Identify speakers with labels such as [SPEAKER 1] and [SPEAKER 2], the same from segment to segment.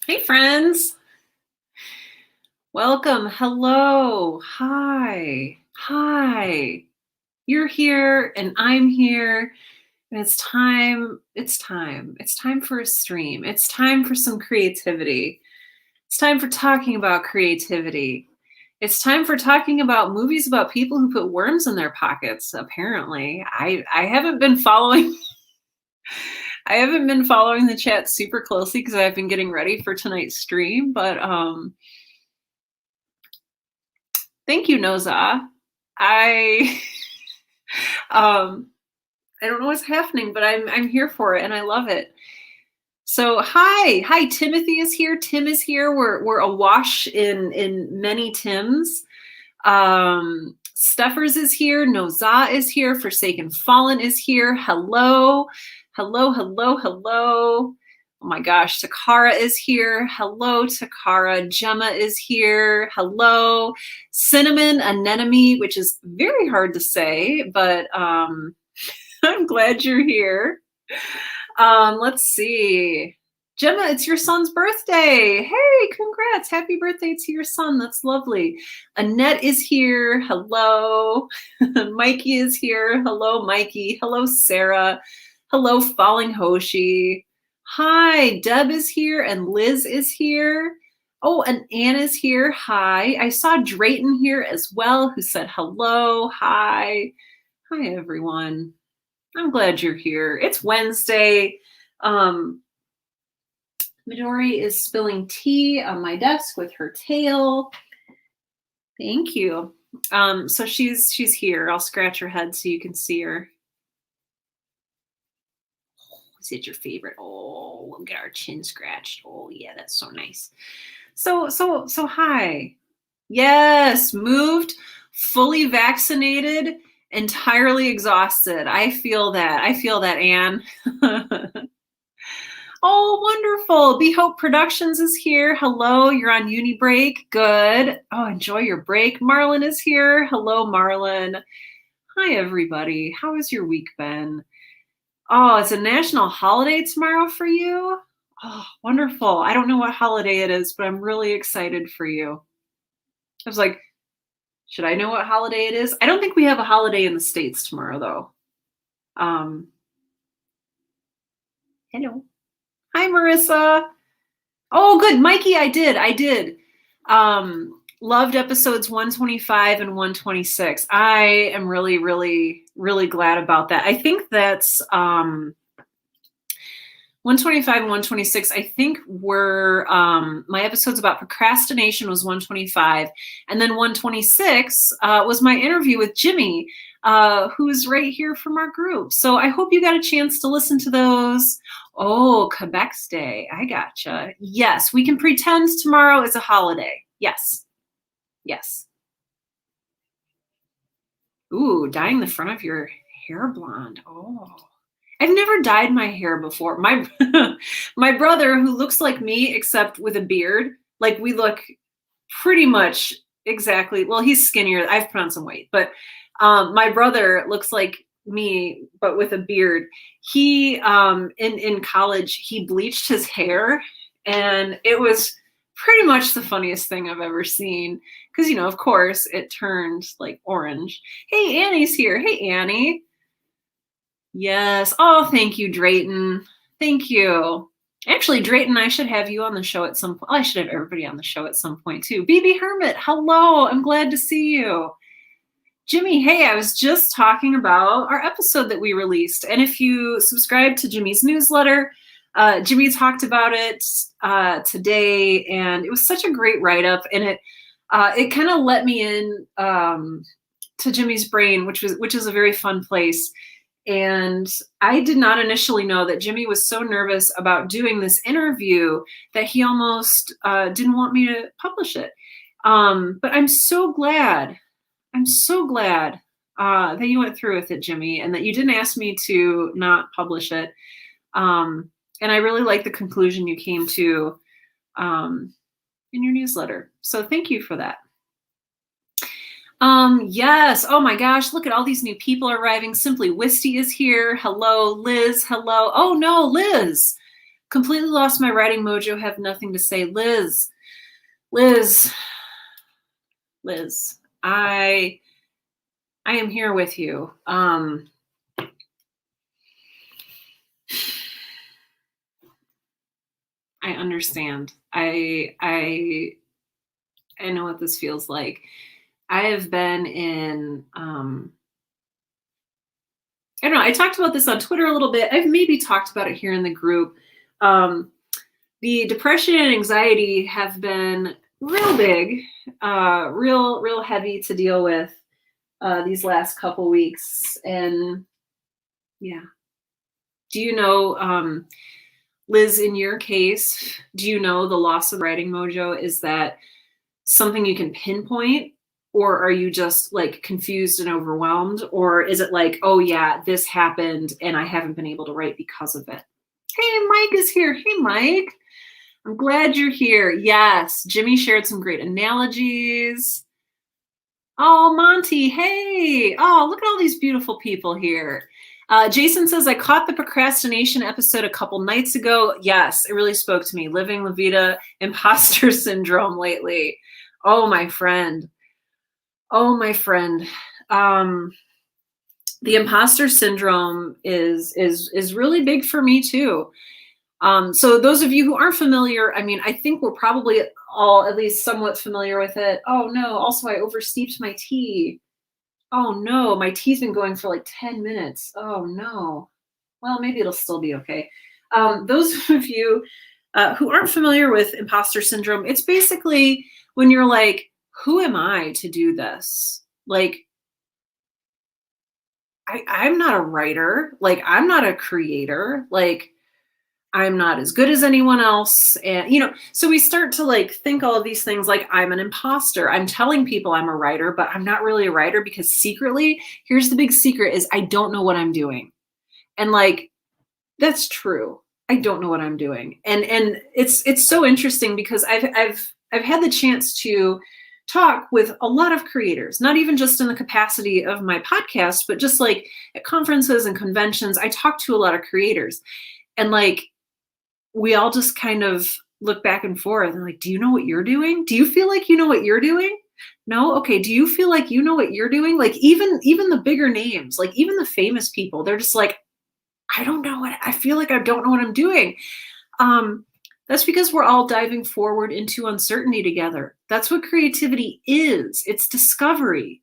[SPEAKER 1] Hey, friends. Welcome. Hello. Hi. Hi. You're here and I'm here. And it's time. It's time. It's time for a stream. It's time for some creativity. It's time for talking about creativity. It's time for talking about movies about people who put worms in their pockets, apparently. I haven't been following I haven't been following the chat super closely because I've been getting ready for tonight's stream, but thank you, Noza. I I don't know what's happening, but I'm here for it and I love it. So hi, Timothy is here. Tim is here. We're awash in many Tims. Stuffers is here. Noza is here. Forsaken Fallen is here. Hello. Oh my gosh, Takara is here. Hello, Takara. Gemma is here. Hello. Cinnamon Anemone, which is very hard to say, but I'm glad you're here. Let's see. Gemma, it's your son's birthday. Hey, congrats. Happy birthday to your son. That's lovely. Annette is here. Hello. Mikey is here. Hello, Mikey. Hello, Sarah. Hello, Falling Hoshi. Hi, Deb is here and Liz is here. Oh, and Anne is here. Hi. I saw Drayton here as well, who said hello. Hi. Hi, everyone. I'm glad you're here. It's Wednesday. Midori is spilling tea on my desk with her tail. Thank you. So she's here. I'll scratch her head so you can see her. Is it your favorite? Oh, we'll get our chin scratched. Oh yeah, that's so nice. So hi. Yes, moved, fully vaccinated, entirely exhausted. I feel that. Anne. Oh, wonderful. Be Hope Productions is here. Hello, you're on uni break. Good. Oh, enjoy your break. Marlon is here. Hello, Marlon. Hi, everybody. How has your week been? Oh, it's a national holiday tomorrow for you? Oh, wonderful. I don't know what holiday it is, but I'm really excited for you. I was like, should I know what holiday it is? I don't think we have a holiday in the States tomorrow, though. Hello. Hi, Marissa. Oh, good. Mikey, I did. Loved episodes 125 and 126. I am really, really, really glad about that. I think that's 125 and 126, I think were my episodes about procrastination was 125. And then 126 was my interview with Jimmy, who's right here from our group. So I hope you got a chance to listen to those. Oh, Quebec's Day. I gotcha. Yes, we can pretend tomorrow is a holiday. Yes. Ooh, dyeing the front of your hair blonde. Oh. I've never dyed my hair before. My my brother, who looks like me except with a beard, like we look pretty much exactly. Well, he's skinnier. I've put on some weight, but my brother looks like me but with a beard. He in college he bleached his hair, and it was pretty much the funniest thing I've ever seen because of course it turned like orange. Hey, Annie's here. Hey, Annie. Yes. Oh, thank you, Drayton. Thank you. Actually, Drayton, I should have you on the show at some point. I should have everybody on the show at some point too. BB Hermit, hello. I'm glad to see you. Jimmy, hey, I was just talking about our episode that we released. And if you subscribe to Jimmy's newsletter, Jimmy talked about it today, and it was such a great write-up. And it kind of let me in to Jimmy's brain, which is a very fun place. And I did not initially know that Jimmy was so nervous about doing this interview that he almost didn't want me to publish it. But I'm so glad that you went through with it, Jimmy, and that you didn't ask me to not publish it. And I really like the conclusion you came to in your newsletter. So thank you for that. Yes. Oh my gosh. Look at all these new people arriving. Simply Wisty is here. Hello, Liz. Hello. Oh no, Liz. Completely lost my writing mojo, have nothing to say. Liz, I am here with you. I understand. I know what this feels like. I have been in, I don't know, I talked about this on Twitter a little bit. I've maybe talked about it here in the group. The depression and anxiety have been real big, real heavy to deal with these last couple weeks. And yeah. Do you know, Liz, in your case, do you know the loss of writing mojo? Is that something you can pinpoint? Or are you just like confused and overwhelmed? Or is it like, oh yeah, this happened and I haven't been able to write because of it? Hey, Mike is here. Hey, Mike. I'm glad you're here. Yes, Jimmy shared some great analogies. Oh, Monty, hey. Oh, look at all these beautiful people here. Jason says, I caught the procrastination episode a couple nights ago. Yes, it really spoke to me. Living La Vida Imposter Syndrome lately. Oh, my friend. Oh, my friend. The imposter syndrome is really big for me too. So those of you who aren't familiar, I mean, I think we're probably all at least somewhat familiar with it. Oh no, also I oversteeped my tea. Oh no, my tea's been going for like 10 minutes. Oh no. Well, maybe it'll still be okay. Those of you who aren't familiar with imposter syndrome, it's basically when you're like, who am I to do this? Like, I'm not a writer. Like, I'm not a creator. Like, I'm not as good as anyone else. And, you know, so we start to like think all of these things like I'm an imposter. I'm telling people I'm a writer, but I'm not really a writer because secretly, here's the big secret is I don't know what I'm doing. And like, that's true. I don't know what I'm doing. And it's so interesting because I've had the chance to talk with a lot of creators, not even just in the capacity of my podcast, but just like at conferences and conventions, I talk to a lot of creators. And like, we all just kind of look back and forth and like, do you know what you're doing? Do you feel like you know what you're doing? No? Okay. Do you feel like you know what you're doing? Like even the bigger names, like even the famous people, they're just like, I don't know what, I feel like I don't know what I'm doing. That's because we're all diving forward into uncertainty together. That's what creativity is. It's discovery.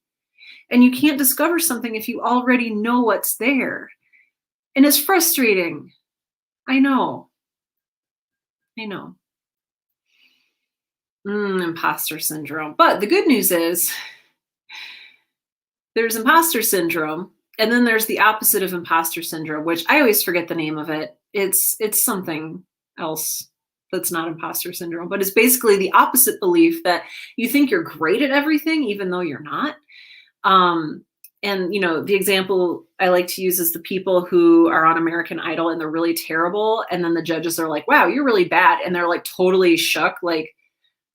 [SPEAKER 1] And you can't discover something if you already know what's there. And it's frustrating. I know. Imposter syndrome. But the good news is there's imposter syndrome, and then there's the opposite of imposter syndrome, which I always forget the name of it. It's something else that's not imposter syndrome, but it's basically the opposite belief that you think you're great at everything, even though you're not. And, you know, the example I like to use is the people who are on American Idol and they're really terrible. And then the judges are like, wow, you're really bad. And they're like totally shook. Like,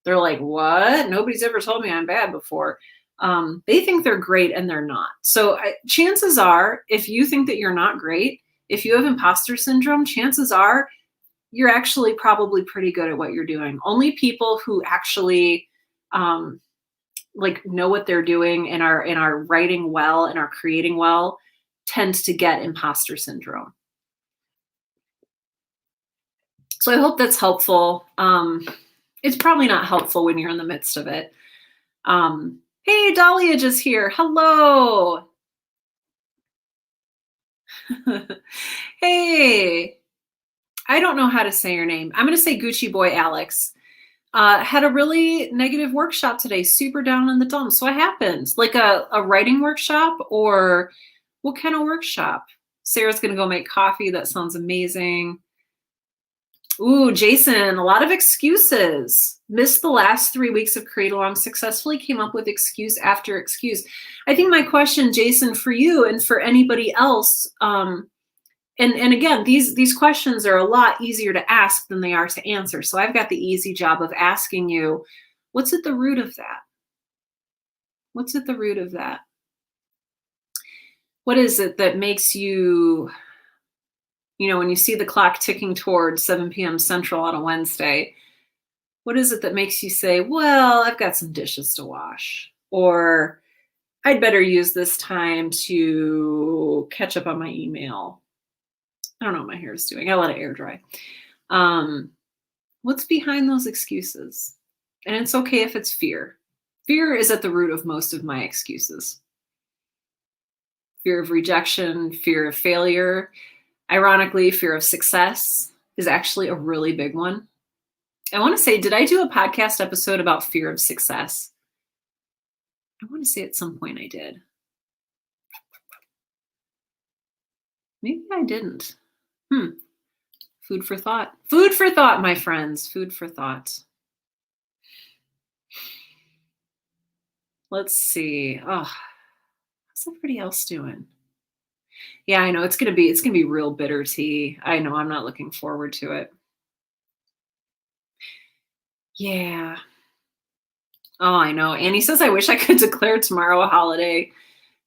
[SPEAKER 1] they're like, what? Nobody's ever told me I'm bad before. They think they're great and they're not. So chances are, if you think that you're not great, if you have imposter syndrome, chances are you're actually probably pretty good at what you're doing. Only people who actually like know what they're doing and are writing well and are creating well tend to get imposter syndrome. So I hope that's helpful. It's probably not helpful when you're in the midst of it. Hey, Dahlia just here. Hello. Hey, I don't know how to say your name. I'm going to say Gucci Boy Alex. Had a really negative workshop today, super down in the dumps. What happened? Like a writing workshop or what kind of workshop? Sarah's going to go make coffee. That sounds amazing. Ooh, Jason, a lot of excuses. Missed the last 3 weeks of Create Along, successfully came up with excuse after excuse. I think my question, Jason, for you and for anybody else, and again, these questions are a lot easier to ask than they are to answer. So I've got the easy job of asking you, what's at the root of that? What's at the root of that? What is it that makes you You know, when you see the clock ticking towards 7 p.m. Central on a Wednesday, what is it that makes you say, well, I've got some dishes to wash, or I'd better use this time to catch up on my email. I don't know what my hair is doing. I let it air dry. What's behind those excuses? And it's okay if it's fear. Fear is at the root of most of my excuses. Fear of rejection, fear of failure. Ironically, fear of success is actually a really big one. I want to say, did I do a podcast episode about fear of success? I want to say at some point I did. Maybe I didn't. Food for thought. Food for thought, my friends. Food for thought. Let's see. Oh, how's everybody else doing? Yeah, I know it's gonna be real bitter tea. I know, I'm not looking forward to it. Yeah. Oh, I know. Annie says, I wish I could declare tomorrow a holiday.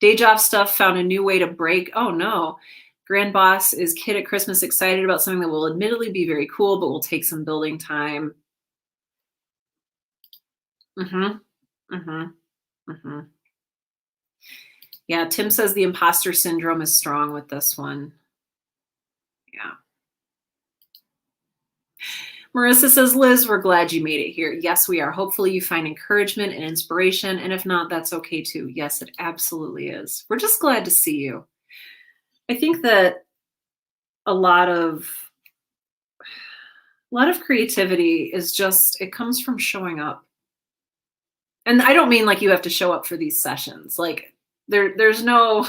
[SPEAKER 1] Day job stuff found a new way to break. Oh no. Grand boss is kid at Christmas excited about something that will admittedly be very cool, but will take some building time. Yeah, Tim says the imposter syndrome is strong with this one. Yeah. Marissa says, Liz, we're glad you made it here. Yes, we are. Hopefully you find encouragement and inspiration. And if not, that's okay too. Yes, it absolutely is. We're just glad to see you. I think that a lot of creativity is just, it comes from showing up. And I don't mean like you have to show up for these sessions. Like there's no,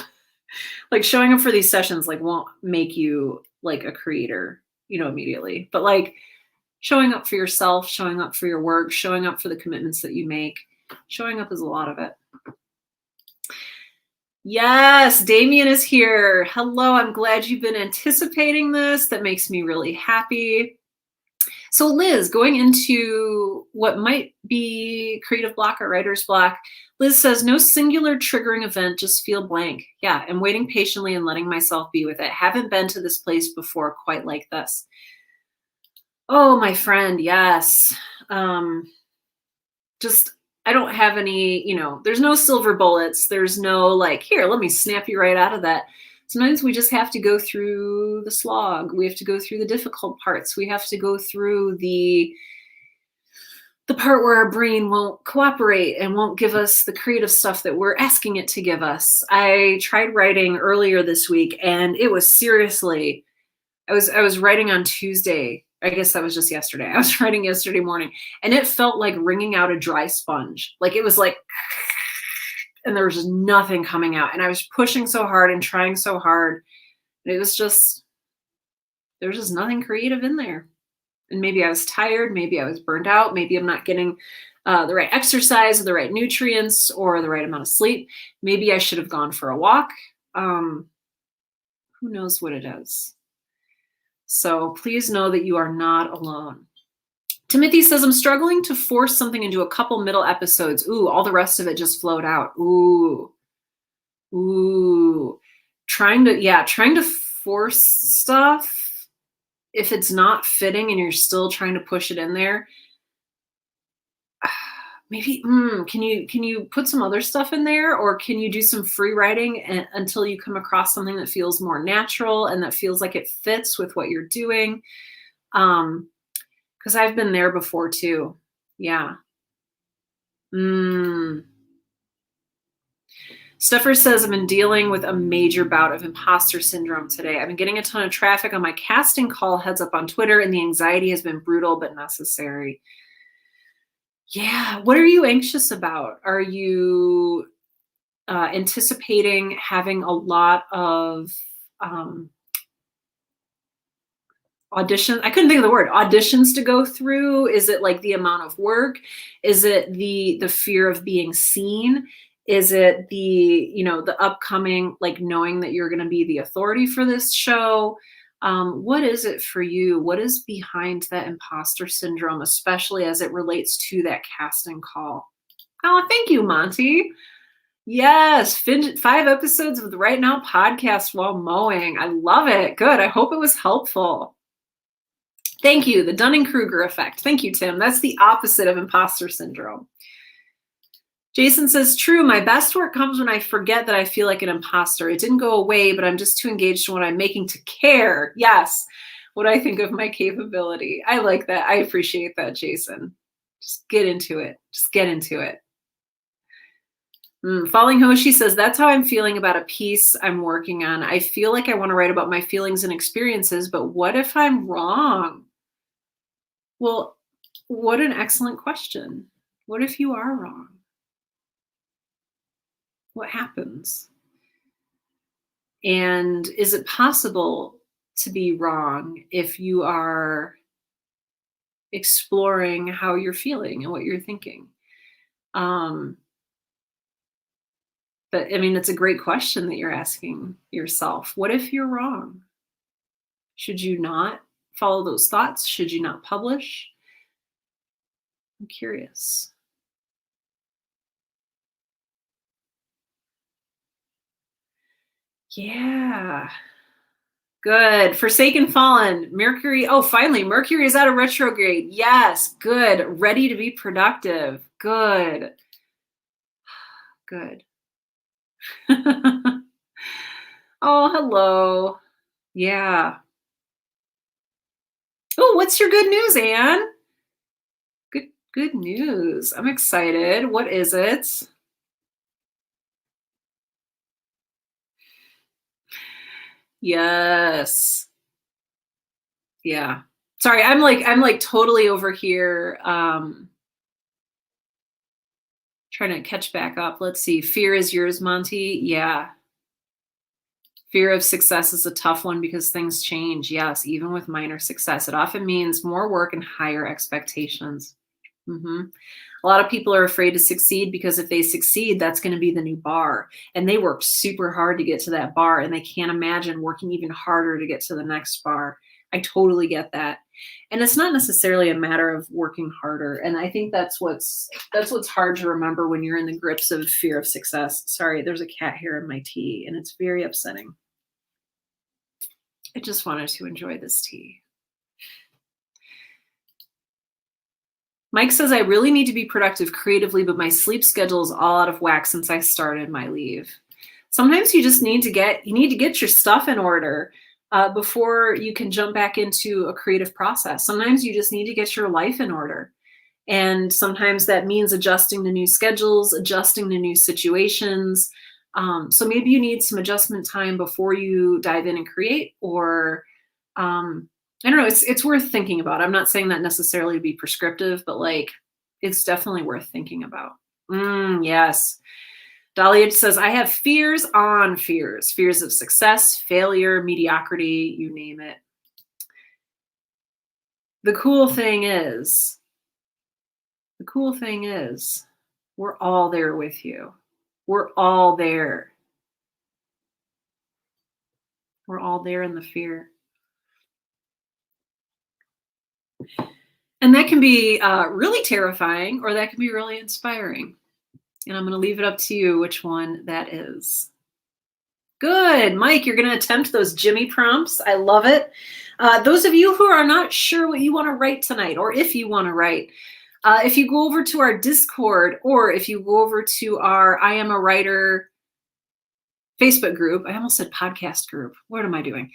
[SPEAKER 1] like showing up for these sessions like won't make you like a creator, you know, immediately. But like showing up for yourself, showing up for your work, showing up for the commitments that you make, showing up is a lot of it. Yes, Damien is here. Hello, I'm glad you've been anticipating this. That makes me really happy. So Liz, going into what might be creative block or writer's block, Liz says, no singular triggering event, just feel blank. Yeah, I'm waiting patiently and letting myself be with it. Haven't been to this place before quite like this. Oh, my friend, yes. Just, I don't have any, you know, there's no silver bullets. There's no like, here, let me snap you right out of that. Sometimes we just have to go through the slog. We have to go through the difficult parts. We have to go through the part where our brain won't cooperate and won't give us the creative stuff that we're asking it to give us. I tried writing earlier this week and it was seriously, I was writing on Tuesday. I guess that was just yesterday. I was writing yesterday morning and it felt like wringing out a dry sponge. Like it was like, and there was just nothing coming out. And I was pushing so hard and trying so hard. It was just, there was just nothing creative in there. And maybe I was tired. Maybe I was burned out. Maybe I'm not getting the right exercise or the right nutrients or the right amount of sleep. Maybe I should have gone for a walk. Who knows what it is? So please know that you are not alone. Timothy says, I'm struggling to force something into a couple middle episodes. Ooh, all the rest of it just flowed out. Ooh. Trying to force stuff. If it's not fitting and you're still trying to push it in there, maybe, can you put some other stuff in there, or can you do some free writing until you come across something that feels more natural and that feels like it fits with what you're doing? Because I've been there before too. Yeah. Stuffer says, I've been dealing with a major bout of imposter syndrome today. I've been getting a ton of traffic on my casting call heads up on Twitter, and the anxiety has been brutal but necessary. Yeah. What are you anxious about? Are you anticipating having a lot of auditions? I couldn't think of the word. Auditions to go through? Is it like the amount of work? Is it the fear of being seen? Is it the upcoming, like knowing that you're going to be the authority for this show? What is it for you? What is behind that imposter syndrome, especially as it relates to that casting call? Oh, thank you, Monty. Yes, 5 episodes of the Right Now podcast while mowing. I love it. Good. I hope it was helpful. Thank you. The Dunning-Kruger effect. Thank you, Tim. That's the opposite of imposter syndrome. Jason says, true, my best work comes when I forget that I feel like an imposter. It didn't go away, but I'm just too engaged in what I'm making to care. Yes, what I think of my capability. I like that. I appreciate that, Jason. Just get into it. Just get into it. Falling Hoshi says, that's how I'm feeling about a piece I'm working on. I feel like I want to write about my feelings and experiences, but what if I'm wrong? Well, what an excellent question. What if you are wrong? What happens? And is it possible to be wrong if you are exploring how you're feeling and what you're thinking? But I mean, it's a great question that you're asking yourself. What if you're wrong? Should you not follow those thoughts? Should you not publish? I'm curious. Yeah. Good. Forsaken Fallen. Mercury. Oh, finally, Mercury is out of retrograde. Yes. Good. Ready to be productive. Good. Good. Oh, hello. Yeah. Oh, what's your good news, Anne? Good news. I'm excited. What is it? Yes. Yeah. Sorry, I'm like totally over here trying to catch back up. Let's see. Fear is yours, Monty. Yeah. Fear of success is a tough one because things change. Yes, even with minor success. It often means more work and higher expectations. A lot of people are afraid to succeed because if they succeed, that's going to be the new bar. And they work super hard to get to that bar and they can't imagine working even harder to get to the next bar. I totally get that. And it's not necessarily a matter of working harder. And I think that's what's hard to remember when you're in the grips of fear of success. Sorry, there's a cat hair in my tea and it's very upsetting. I just wanted to enjoy this tea. Mike says, I really need to be productive creatively, but my sleep schedule is all out of whack since I started my leave. Sometimes you just need to get your stuff in order before you can jump back into a creative process. Sometimes you just need to get your life in order. And sometimes that means adjusting to new schedules, adjusting to new situations. So maybe you need some adjustment time before you dive in and create, or I don't know. It's worth thinking about. I'm not saying that necessarily to be prescriptive, but like, it's definitely worth thinking about. Yes. Dahlia says, I have fears on fears, fears of success, failure, mediocrity, you name it. The cool thing is, we're all there with you. We're all there. We're all there in the fear. And that can be really terrifying, or that can be really inspiring. And I'm going to leave it up to you which one that is. Good. Mike, you're going to attempt those Jimmy prompts. I love it. Those of you who are not sure what you want to write tonight, or if you want to write, if you go over to our Discord, or if you go over to our I Am a Writer Facebook group. I almost said podcast group. What am I doing?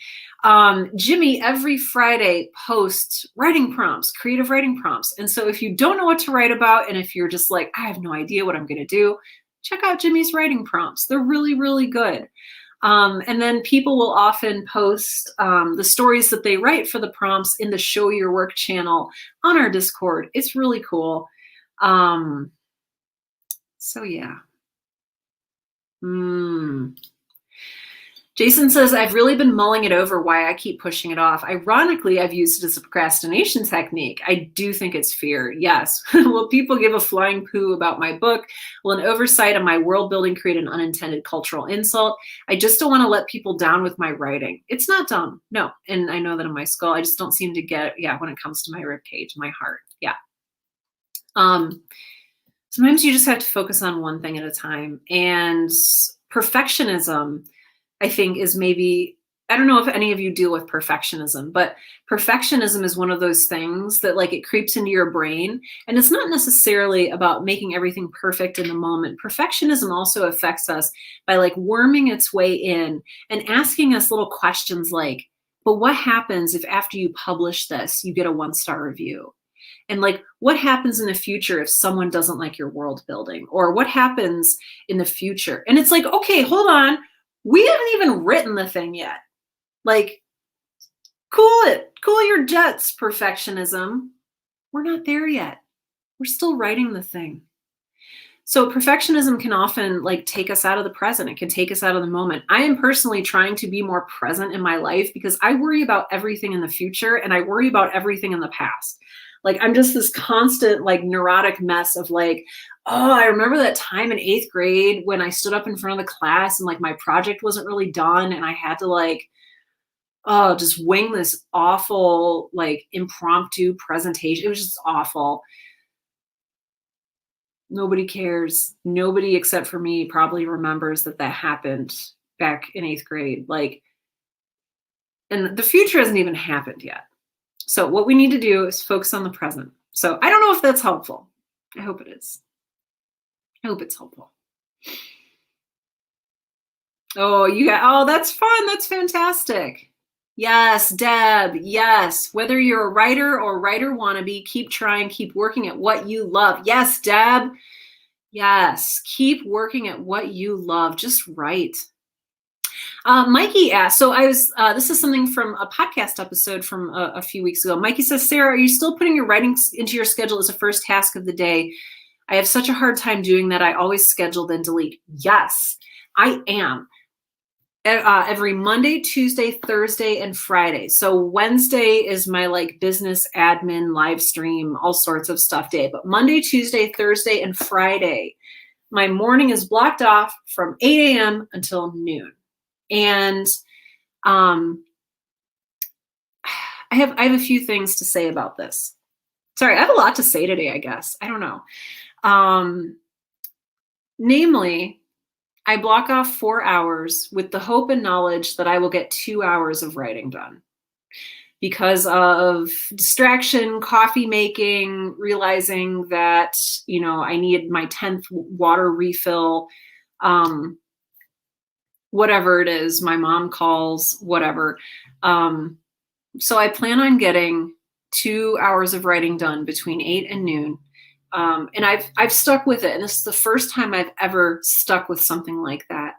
[SPEAKER 1] Jimmy every Friday posts writing prompts, creative writing prompts. And so if you don't know what to write about, and if you're just like, I have no idea what I'm going to do, check out Jimmy's writing prompts. They're really, really good. And then people will often post the stories that they write for the prompts in the Show Your Work channel on our Discord. It's really cool. So yeah. Jason says, I've really been mulling it over why I keep pushing it off. Ironically, I've used it as a procrastination technique. I do think it's fear. Yes. Will people give a flying poo about my book? Will an oversight of my world building create an unintended cultural insult? I just don't want to let people down with my writing. It's not dumb. No. And I know that in my skull, I just don't seem to get, when it comes to my ribcage, my heart. Yeah. sometimes you just have to focus on one thing at a time. And perfectionism, I think, is maybe, I don't know if any of you deal with perfectionism, but perfectionism is one of those things that like it creeps into your brain. And it's not necessarily about making everything perfect in the moment. Perfectionism also affects us by like worming its way in and asking us little questions like, but what happens if after you publish this, you get a 1-star review? And like, what happens in the future if someone doesn't like your world building? Or what happens in the future? And it's like, okay, hold on. We haven't even written the thing yet. Like, cool it. Cool your jets, perfectionism. We're not there yet. We're still writing the thing. So perfectionism can often like take us out of the present. It can take us out of the moment. I am personally trying to be more present in my life because I worry about everything in the future and I worry about everything in the past. Like I'm just this constant like neurotic mess of like, oh, I remember that time in 8th grade when I stood up in front of the class and like my project wasn't really done and I had to like, oh, just wing this awful like impromptu presentation. It was just awful. Nobody cares. Nobody except for me probably remembers that that happened back in 8th grade. Like, and the future hasn't even happened yet. So what we need to do is focus on the present. So I don't know if that's helpful. I hope it is. I hope it's helpful. Oh, that's fun. That's fantastic. Yes, Deb. Yes. Whether you're a writer or writer wannabe, keep trying, keep working at what you love. Yes, Deb. Yes. Keep working at what you love. Just write. Mikey asked, so this is something from a podcast episode from a few weeks ago. Mikey says, Sarah, are you still putting your writing into your schedule as a first task of the day? I have such a hard time doing that. I always schedule then delete. Yes, I am. Every Monday, Tuesday, Thursday, and Friday. So Wednesday is my like business admin live stream, all sorts of stuff day. But Monday, Tuesday, Thursday, and Friday, my morning is blocked off from 8 a.m. until noon. And I have a few things to say about this. Sorry, I have a lot to say today, I guess. I don't know. Namely, I block off 4 hours with the hope and knowledge that I will get 2 hours of writing done. Because of distraction, coffee making, realizing that, I need my 10th water refill, whatever it is, my mom calls, whatever. So I plan on getting 2 hours of writing done between 8 and noon. And I've stuck with it. And this is the first time I've ever stuck with something like that.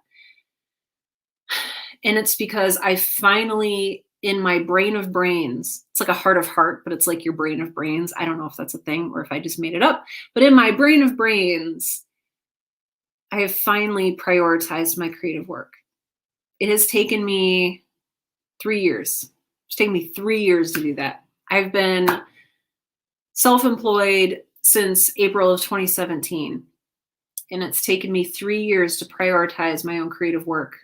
[SPEAKER 1] And it's because I finally, in my brain of brains, it's like a heart of heart, but it's like your brain of brains. I don't know if that's a thing or if I just made it up, but in my brain of brains, I have finally prioritized my creative work. It has taken me 3 years. It's taken me 3 years to do that. I've been self-employed since April of 2017. And it's taken me 3 years to prioritize my own creative work.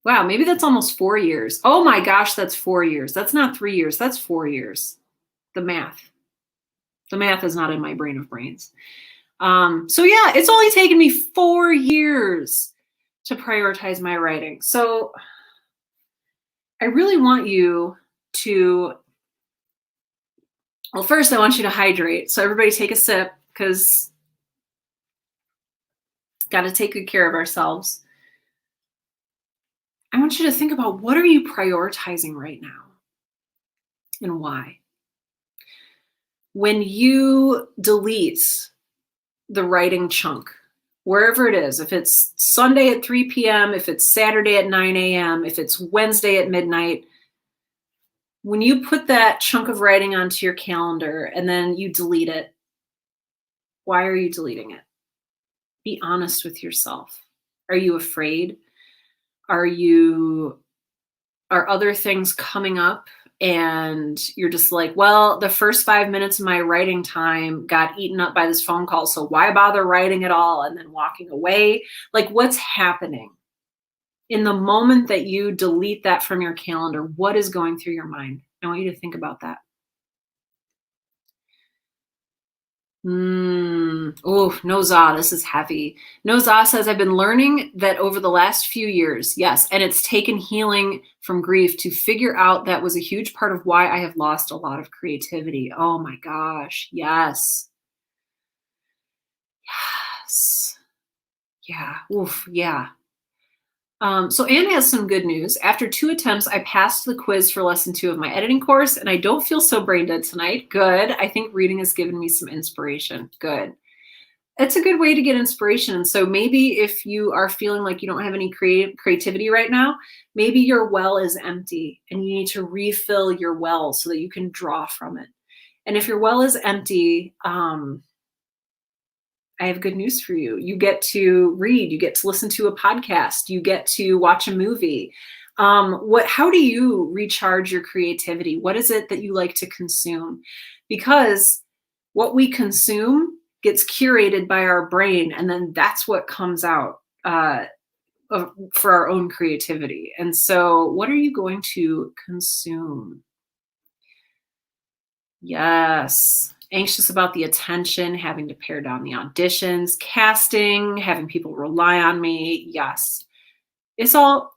[SPEAKER 1] Wow, maybe that's almost 4 years. Oh my gosh, that's 4 years. That's not 3 years, that's 4 years. The math is not in my brain of brains. So yeah, it's only taken me 4 years to prioritize my writing. So I really want you to, well, first I want you to hydrate. So everybody take a sip because got to take good care of ourselves. I want you to think about what are you prioritizing right now and why? When you delete the writing chunk, wherever it is, if it's Sunday at 3 p.m., if it's Saturday at 9 a.m., if it's Wednesday at midnight, when you put that chunk of writing onto your calendar and then you delete it, why are you deleting it? Be honest with yourself. Are you afraid? Are other things coming up and you're just like, well, the first 5 minutes of my writing time got eaten up by this phone call, so why bother writing at all and then walking away? Like, what's happening? In the moment that you delete that from your calendar, what is going through your mind? I want you to think about that. Oh, Noza, this is heavy. Noza says, I've been learning that over the last few years, yes, and it's taken healing from grief to figure out that was a huge part of why I have lost a lot of creativity. Oh my gosh. Yes. Yes. Yeah. Oof. Yeah. So Anne has some good news. After 2 attempts, I passed the quiz for lesson 2 of my editing course, and I don't feel so brain dead tonight. Good. I think reading has given me some inspiration. Good. It's a good way to get inspiration. And so maybe if you are feeling like you don't have any creativity right now, maybe your well is empty and you need to refill your well so that you can draw from it. And if your well is empty, I have good news for you. You get to read, you get to listen to a podcast, you get to watch a movie. How do you recharge your creativity? What is it that you like to consume? Because what we consume gets curated by our brain, and then that's what comes out for our own creativity. And so, what are you going to consume? Yes. Anxious about the attention, having to pare down the auditions, casting, having people rely on me. Yes. It's all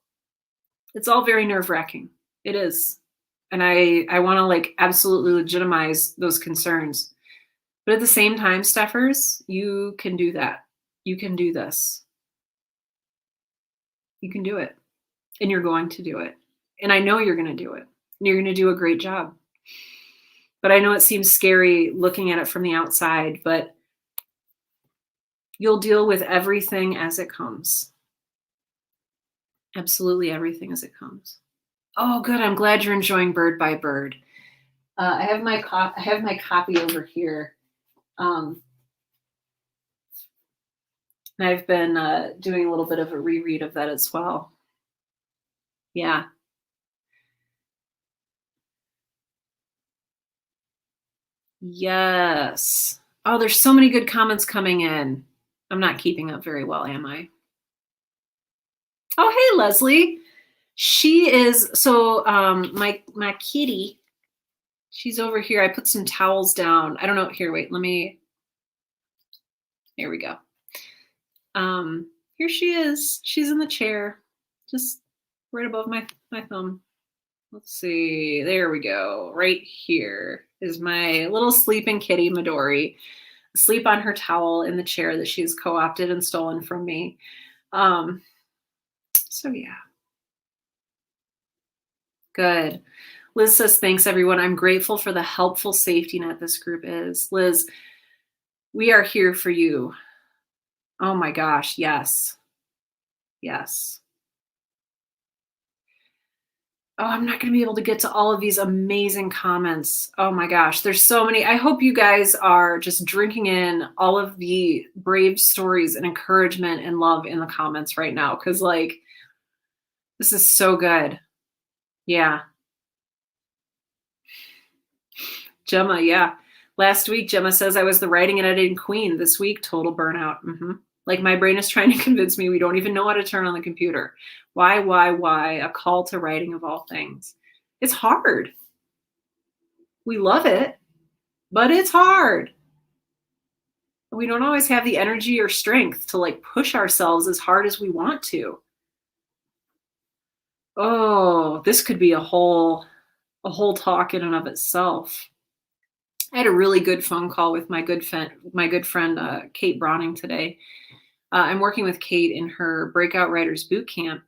[SPEAKER 1] very nerve-wracking. It is. And I want to like absolutely legitimize those concerns. But at the same time, Steffers, you can do that. You can do this. You can do it. And you're going to do it. And I know you're going to do it. And you're going to do a great job. But I know it seems scary looking at it from the outside, but you'll deal with everything as it comes. Absolutely everything as it comes. Oh, good. I'm glad you're enjoying Bird by Bird. I have my copy over here. And I've been doing a little bit of a reread of that as well. Yeah. Yes. Oh, there's so many good comments coming in. I'm not keeping up very well, am I? Oh, hey, Leslie. She is my kitty. She's over here. I put some towels down. I don't know. Here, wait. Here we go. Here she is. She's in the chair, just right above my thumb. Let's see. There we go. Right here is my little sleeping kitty, Midori, asleep on her towel in the chair that she's co-opted and stolen from me. So yeah. Good. Liz says, thanks everyone. I'm grateful for the helpful safety net this group is. Liz, we are here for you. Oh my gosh. Yes. Yes. Oh, I'm not going to be able to get to all of these amazing comments. Oh my gosh, there's so many. I hope you guys are just drinking in all of the brave stories and encouragement and love in the comments right now, because like, this is so good. Yeah. Gemma, yeah. Last week, Gemma says I was the writing and editing queen. This week, total burnout. Like my brain is trying to convince me we don't even know how to turn on the computer. Why? A call to writing of all things. It's hard. We love it, but it's hard. We don't always have the energy or strength to like push ourselves as hard as we want to. Oh, this could be a whole talk in and of itself. I had a really good phone call with my good friend Kate Browning today. I'm working with Kate in her Breakout Writers Boot Camp,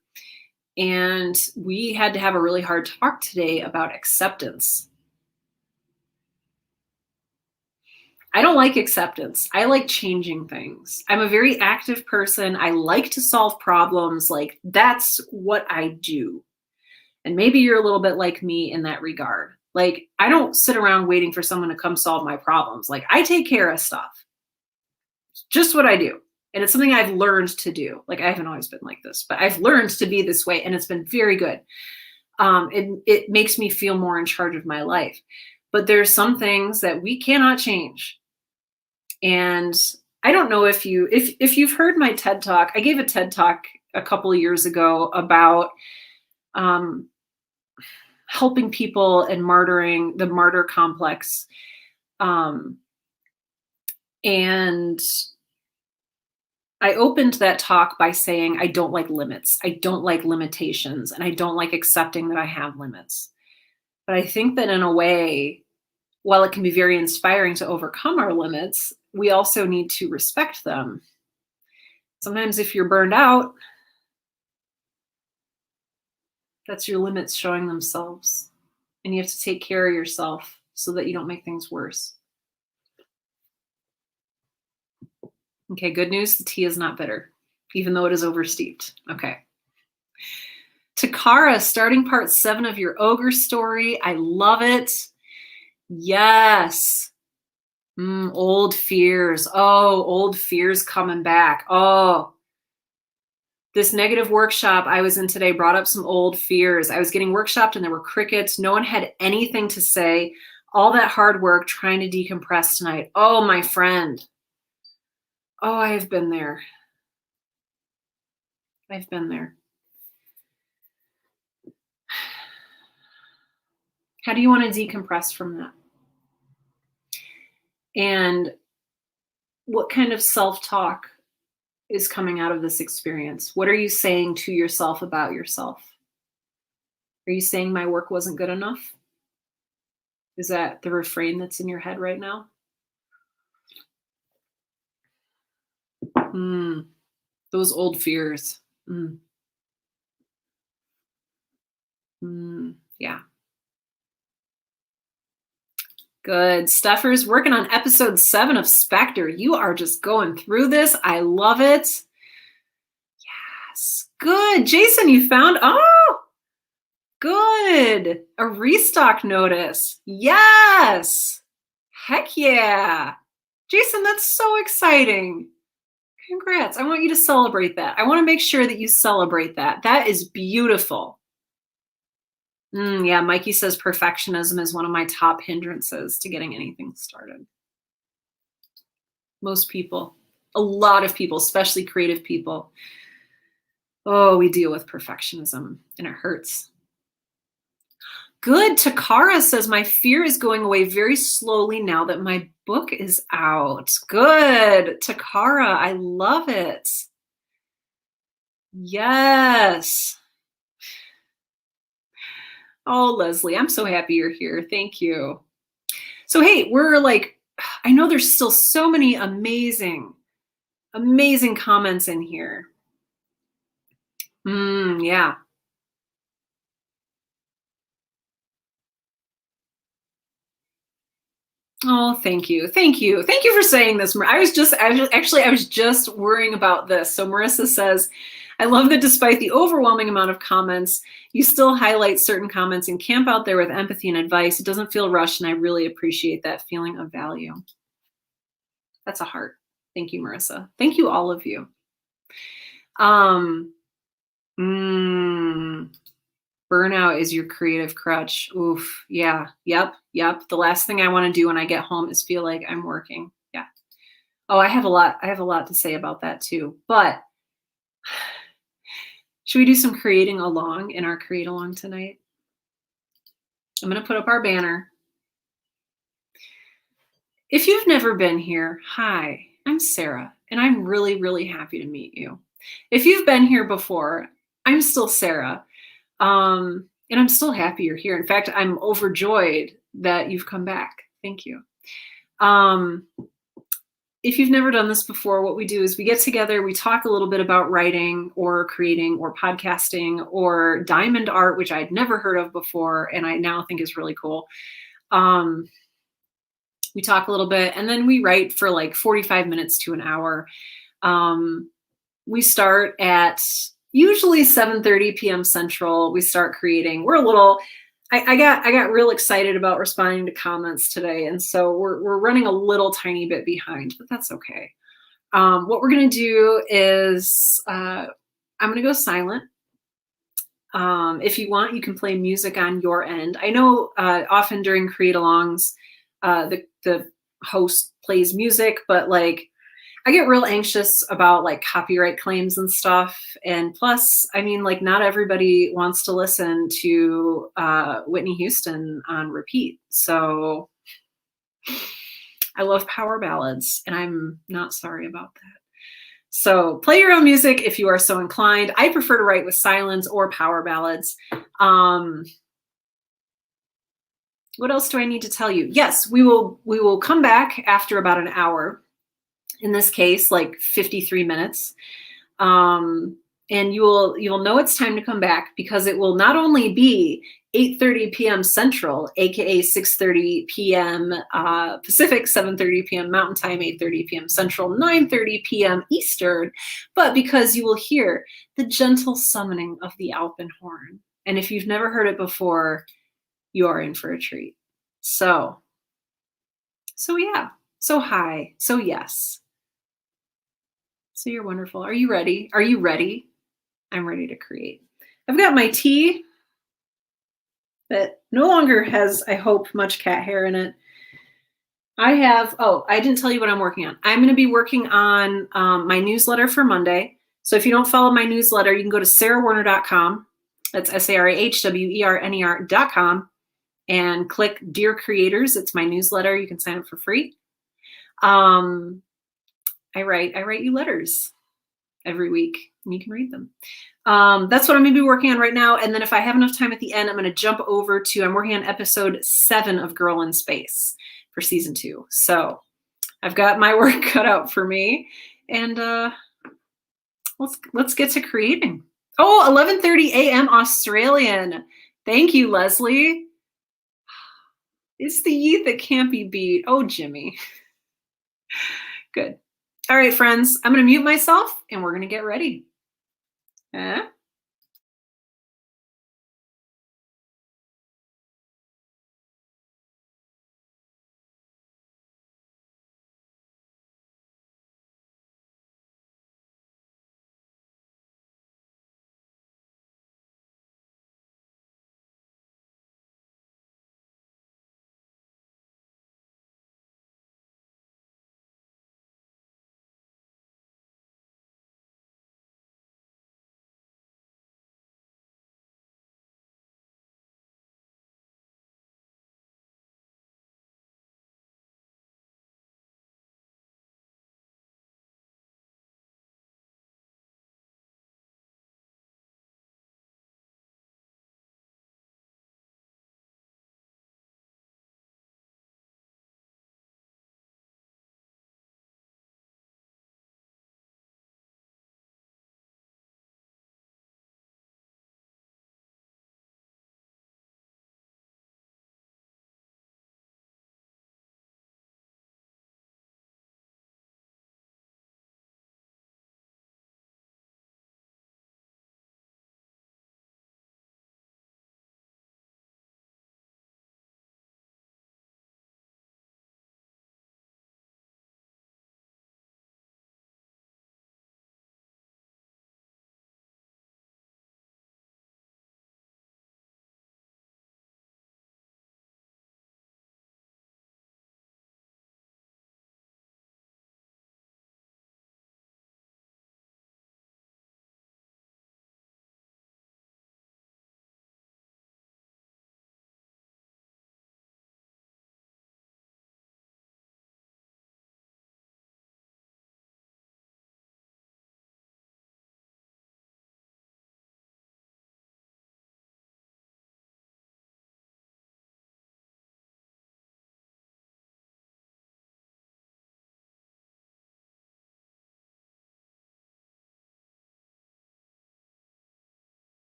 [SPEAKER 1] and we had to have a really hard talk today about acceptance. I don't like acceptance. I like changing things. I'm a very active person. I like to solve problems. Like that's what I do. And maybe you're a little bit like me in that regard. Like I don't sit around waiting for someone to come solve my problems. Like I take care of stuff. It's just what I do. And it's something I've learned to do. Like I haven't always been like this, but I've learned to be this way, and it's been very good. It makes me feel more in charge of my life. But there's some things that we cannot change. And I don't know if you've heard my TED Talk. I gave a TED Talk a couple of years ago about helping people and martyring the martyr complex. And I opened that talk by saying, I don't like limits. I don't like limitations. And I don't like accepting that I have limits. But I think that in a way, while it can be very inspiring to overcome our limits, we also need to respect them. Sometimes if you're burned out, that's your limits showing themselves. And you have to take care of yourself so that you don't make things worse. Okay, good news, the tea is not bitter, even though it is oversteeped. Okay. Takara, starting part 7 of your ogre story. I love it. Yes. Old fears. Oh, old fears coming back. Oh, this negative workshop I was in today brought up some old fears. I was getting workshopped and there were crickets. No one had anything to say. All that hard work trying to decompress tonight. Oh, my friend. Oh, I have been there. I've been there. How do you want to decompress from that? And what kind of self-talk is coming out of this experience? What are you saying to yourself about yourself? Are you saying my work wasn't good enough? Is that the refrain that's in your head right now? Those old fears. Yeah. Good. Steffer's working on episode 7 of Spectre. You are just going through this. I love it. Yes. Good. Jason, you found, oh, good. A restock notice. Yes. Heck yeah. Jason, that's so exciting. Congrats. I want you to celebrate that. I want to make sure that you celebrate that. That is beautiful. Yeah, Mikey says perfectionism is one of my top hindrances to getting anything started. Most people, a lot of people, especially creative people, oh, we deal with perfectionism and it hurts. Good. Takara says, my fear is going away very slowly now that my book is out. Good. Takara, I love it. Yes. Oh, Leslie, I'm so happy you're here. Thank you. So, hey, we're like, I know there's still so many amazing, amazing comments in here. Yeah. Oh, thank you. Thank you. Thank you for saying this. I was just worrying about this. So Marissa says, I love that despite the overwhelming amount of comments, you still highlight certain comments and camp out there with empathy and advice. It doesn't feel rushed, and I really appreciate that feeling of value. That's a heart. Thank you, Marissa. Thank you, all of you. Burnout is your creative crutch. Oof. Yeah. Yep. The last thing I want to do when I get home is feel like I'm working. Yeah. Oh, I have a lot to say about that too. But should we do some creating along in our create along tonight? I'm going to put up our banner. If you've never been here, hi, I'm Sarah, and I'm really, really happy to meet you. If you've been here before, I'm still Sarah. And I'm still happy you're here. In fact, I'm overjoyed that you've come back. Thank you. If you've never done this before, what we do is we get together, we talk a little bit about writing or creating or podcasting or diamond art, which I'd never heard of before, and I now think is really cool. We talk a little bit, and then we write for like 45 minutes to an hour. We start at usually 7:30 p.m. Central. We start creating. We're a little, I got real excited about responding to comments today. And so we're running a little tiny bit behind, but that's okay. What we're going to do is I'm going to go silent. If you want, you can play music on your end. I know often during create-alongs, the host plays music, but like I get real anxious about like copyright claims and stuff. And plus, I mean, like not everybody wants to listen to Whitney Houston on repeat. So I love power ballads, and I'm not sorry about that. So play your own music if you are so inclined. I prefer to write with silence or power ballads. What else do I need to tell you? Yes, we will come back after about an hour. In this case, like 53 minutes. And you'll know it's time to come back because it will not only be 8:30 p.m. Central, aka 6:30 p.m. Pacific, 7:30 p.m. Mountain Time, 8:30 p.m. Central, 9:30 p.m. Eastern, but because you will hear the gentle summoning of the Alpenhorn. And if you've never heard it before, you are in for a treat. So yeah. So hi. So yes. So you're wonderful. Are you ready? Are you ready? I'm ready to create. I've got my tea that no longer has, I hope, much cat hair in it. I didn't tell you what I'm working on. I'm going to be working on my newsletter for Monday. So if you don't follow my newsletter, you can go to sarahwerner.com. That's sarahwerner.com and click Dear Creators. It's my newsletter. You can sign up for free. I write you letters every week, and you can read them. That's what I'm going to be working on right now. And then if I have enough time at the end, I'm going to jump over to, I'm working on episode 7 of Girl in Space for season 2. So I've got my work cut out for me, and let's get to creating. Oh, 11:30 a.m. Australian. Thank you, Leslie. It's the yeet that can't be beat. Oh, Jimmy. Good. All right, friends, I'm going to mute myself, and we're going to get ready.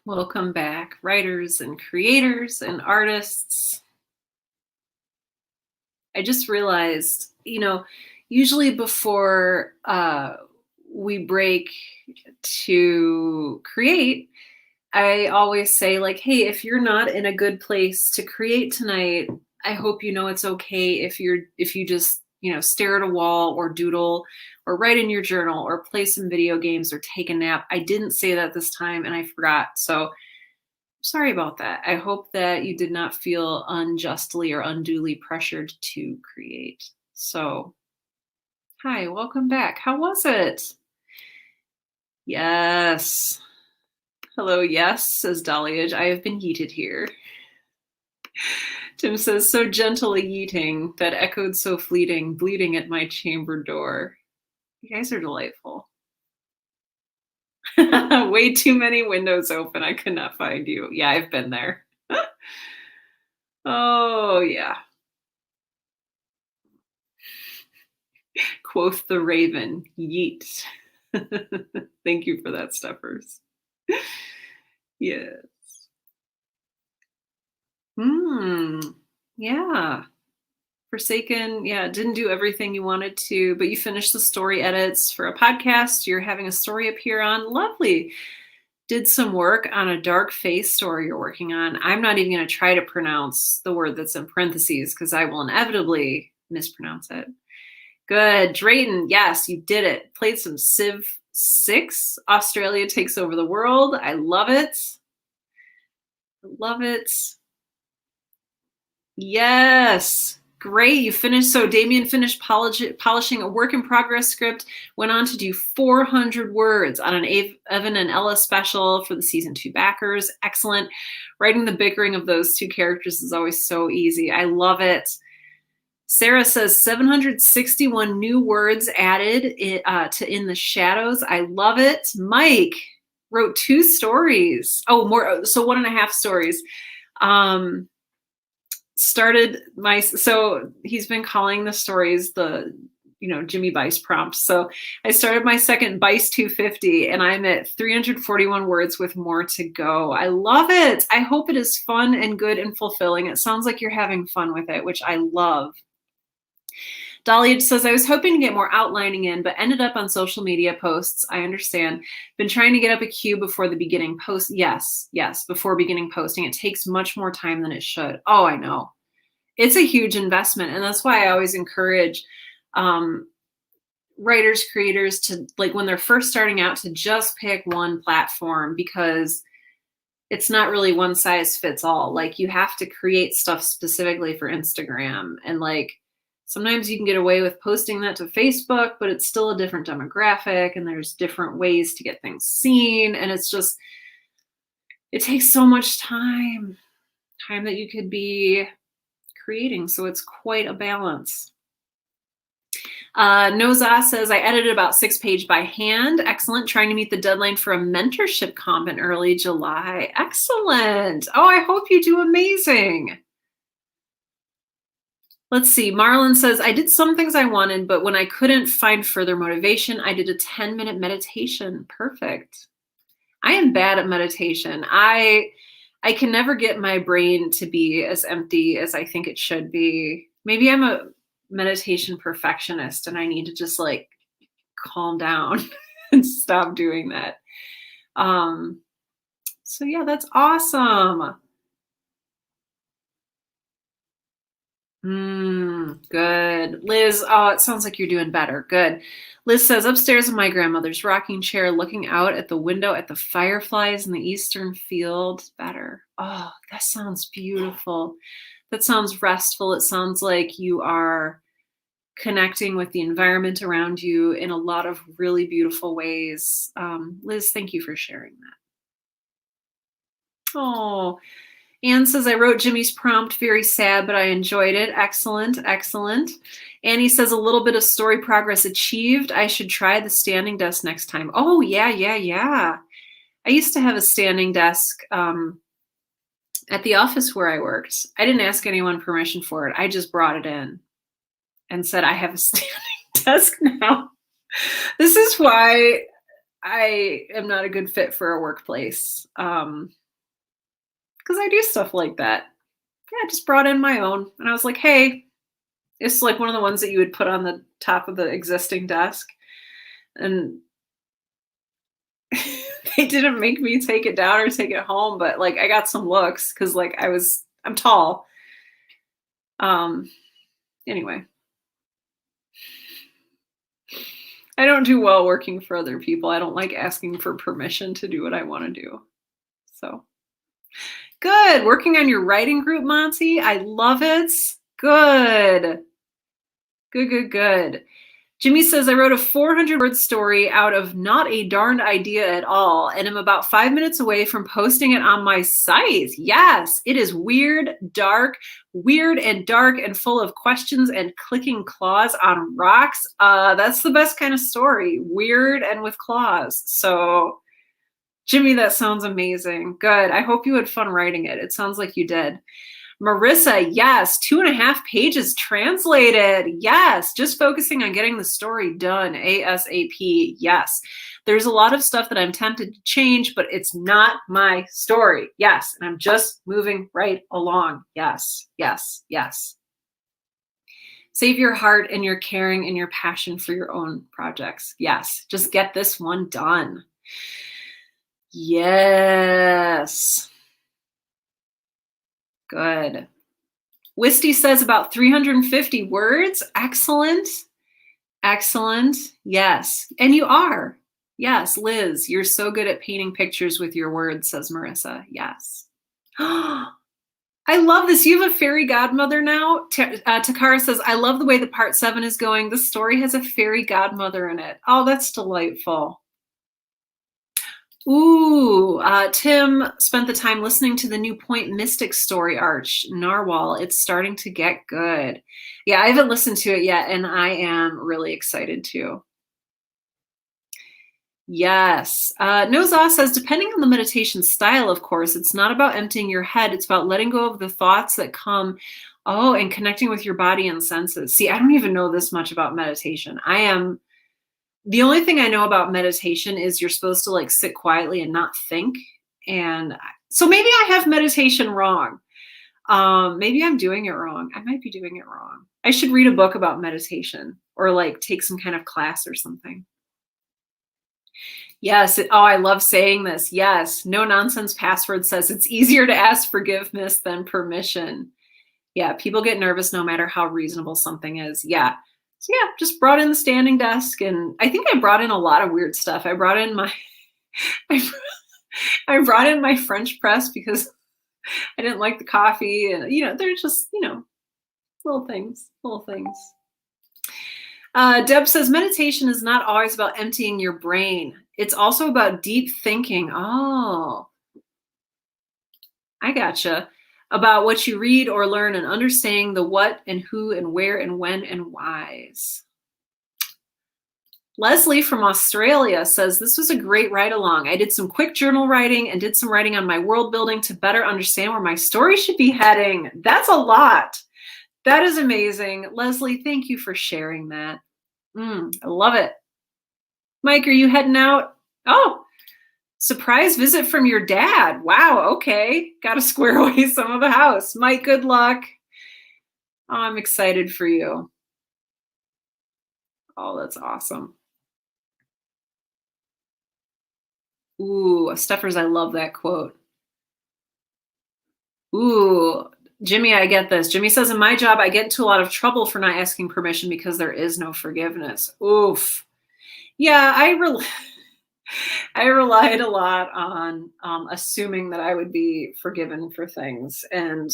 [SPEAKER 1] Welcome back, writers and creators and artists. I just realized, usually before we break to create, I always say, like, hey, if you're not in a good place to create tonight, I hope you know it's okay if you just, stare at a wall or doodle or write in your journal or play some video games or take a nap. I didn't say that this time and I forgot. So sorry about that. I hope that you did not feel unjustly or unduly pressured to create. So, hi, welcome back. How was it? Yes. Hello, yes, says Dahlia. I have been yeeted here. Tim says, so gentle a yeeting that echoed so fleeting, bleeding at my chamber door. You guys are delightful. Way too many windows open. I could not find you. Yeah, I've been there. Oh, yeah. Quoth the raven, yeet. Thank you for that, Stuffers. Yes. Yeah. Forsaken, yeah, didn't do everything you wanted to, but you finished the story edits for a podcast. You're having a story appear on. Lovely. Did some work on a dark face story you're working on. I'm not even going to try to pronounce the word that's in parentheses because I will inevitably mispronounce it. Good. Drayton, yes, you did it. Played some Civ 6. Australia takes over the world. I love it. Love it. Yes. Great. You finished. So Damien finished polishing a work in progress script, went on to do 400 words on an Evan and Ella special for the season 2 backers. Excellent. Writing the bickering of those two characters is always so easy. I love it. Sarah says 761 new words added to In the Shadows. I love it. Mike wrote 2 stories. Oh, more. So 1.5 stories. So he's been calling the stories the Jimmy Bice prompts. So I started my second Bice 250 and I'm at 341 words with more to go. I love it. I hope it is fun and good and fulfilling. It sounds like you're having fun with it, which I love. Dahlia says, I was hoping to get more outlining in, but ended up on social media posts. I understand. Been trying to get up a queue before the beginning post. Yes, before beginning posting. It takes much more time than it should. Oh, I know. It's a huge investment. And that's why I always encourage writers, creators to, like, when they're first starting out, to just pick one platform, because it's not really one size fits all. Like, you have to create stuff specifically for Instagram. And like, sometimes you can get away with posting that to Facebook, but it's still a different demographic and there's different ways to get things seen. And it's just, it takes so much time that you could be creating. So it's quite a balance. Noza says, I edited about 6 pages by hand. Excellent. Trying to meet the deadline for a mentorship comp in early July. Excellent. Oh, I hope you do amazing. Let's see. Marlon says, I did some things I wanted, but when I couldn't find further motivation, I did a 10-minute meditation. Perfect. I am bad at meditation. I can never get my brain to be as empty as I think it should be. Maybe I'm a meditation perfectionist and I need to just like calm down and stop doing that. So yeah, that's awesome. Good. Liz, oh, it sounds like you're doing better. Good. Liz says, upstairs in my grandmother's rocking chair, looking out at the window at the fireflies in the eastern field. Better. Oh, that sounds beautiful. That sounds restful. It sounds like you are connecting with the environment around you in a lot of really beautiful ways. Liz, thank you for sharing that. Oh, Anne says, I wrote Jimmy's prompt, very sad, but I enjoyed it. Excellent, excellent. Annie says, a little bit of story progress achieved. I should try the standing desk next time. Oh, yeah. I used to have a standing desk at the office where I worked. I didn't ask anyone permission for it. I just brought it in and said, I have a standing desk now. This is why I am not a good fit for a workplace. Because I do stuff like that. Yeah, I just brought in my own. And I was like, hey, it's like one of the ones that you would put on the top of the existing desk. And they didn't make me take it down or take it home, but like I got some looks because like I'm tall. Anyway. I don't do well working for other people. I don't like asking for permission to do what I want to do. So good. Working on your writing group, Monty. I love it. Good. Good. Jimmy says, I wrote a 400-word story out of not a darned idea at all, and I'm about 5 minutes away from posting it on my site. Yes, it is weird and dark and full of questions and clicking claws on rocks. That's the best kind of story, weird and with claws. So, Jimmy, that sounds amazing. Good. I hope you had fun writing it. It sounds like you did. Marissa, yes, 2.5 pages translated. Yes, just focusing on getting the story done ASAP. Yes, there's a lot of stuff that I'm tempted to change, but it's not my story. Yes, and I'm just moving right along. Yes. Save your heart and your caring and your passion for your own projects. Yes, just get this one done. Yes. Good. Wisty says about 350 words. Excellent. Yes. And you are. Yes, Liz, you're so good at painting pictures with your words, says Marissa. Yes. I love this. You have a fairy godmother now. Takara says, I love the way the part 7 is going. The story has a fairy godmother in it. Oh, that's delightful. Ooh, Tim spent the time listening to the new Point Mystic story arch, Narwhal. It's starting to get good. Yeah, I haven't listened to it yet, and I am really excited too. Yes. Noza says, depending on the meditation style, of course, it's not about emptying your head. It's about letting go of the thoughts that come. Oh, and connecting with your body and senses. See, I don't even know this much about meditation. The only thing I know about meditation is you're supposed to like sit quietly and not think. And so maybe I have meditation wrong. Maybe I'm doing it wrong. I might be doing it wrong. I should read a book about meditation or like take some kind of class or something. Yes. I love saying this. Yes. No Nonsense Password says it's easier to ask forgiveness than permission. Yeah. People get nervous no matter how reasonable something is. Yeah. So yeah, just brought in the standing desk, and I think I brought in a lot of weird stuff. I brought in my I brought in my French press because I didn't like the coffee, and they're just little things. Deb says meditation is not always about emptying your brain. It's also about deep thinking. Oh, I gotcha. About what you read or learn and understanding the what and who and where and when and whys. Leslie from Australia says, this was a great ride along. I did some quick journal writing and did some writing on my world building to better understand where my story should be heading. That's a lot. That is amazing. Leslie, thank you for sharing that. I love it. Mike, are you heading out? Oh, surprise visit from your dad. Wow, okay. Got to square away some of the house. Mike, good luck. Oh, I'm excited for you. Oh, that's awesome. Ooh, Steffers, I love that quote. Ooh, Jimmy, I get this. Jimmy says, in my job, I get into a lot of trouble for not asking permission because there is no forgiveness. Oof. Yeah, I relied a lot on assuming that I would be forgiven for things. And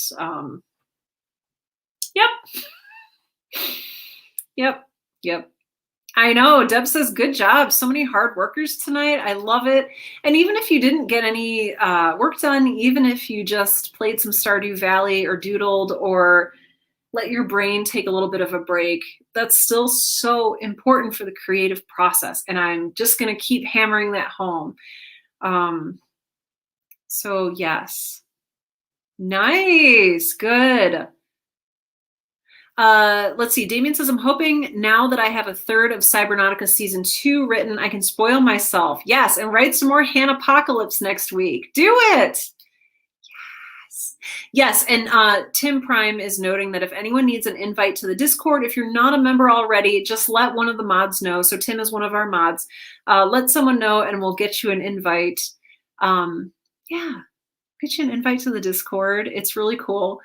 [SPEAKER 1] yep. I know. Deb says, good job. So many hard workers tonight. I love it. And even if you didn't get any work done, even if you just played some Stardew Valley or doodled or let your brain take a little bit of a break, that's still so important for the creative process. And I'm just going to keep hammering that home. So yes. Nice. Good. Let's see. Damien says, I'm hoping now that I have a third of Cybernautica season 2 written, I can spoil myself. Yes, and write some more Hanapocalypse next week. Do it. Yes, and Tim Prime is noting that if anyone needs an invite to the Discord, if you're not a member already, just let one of the mods know. So Tim is one of our mods. Let someone know and we'll get you an invite. Yeah, get you an invite to the Discord. It's really cool.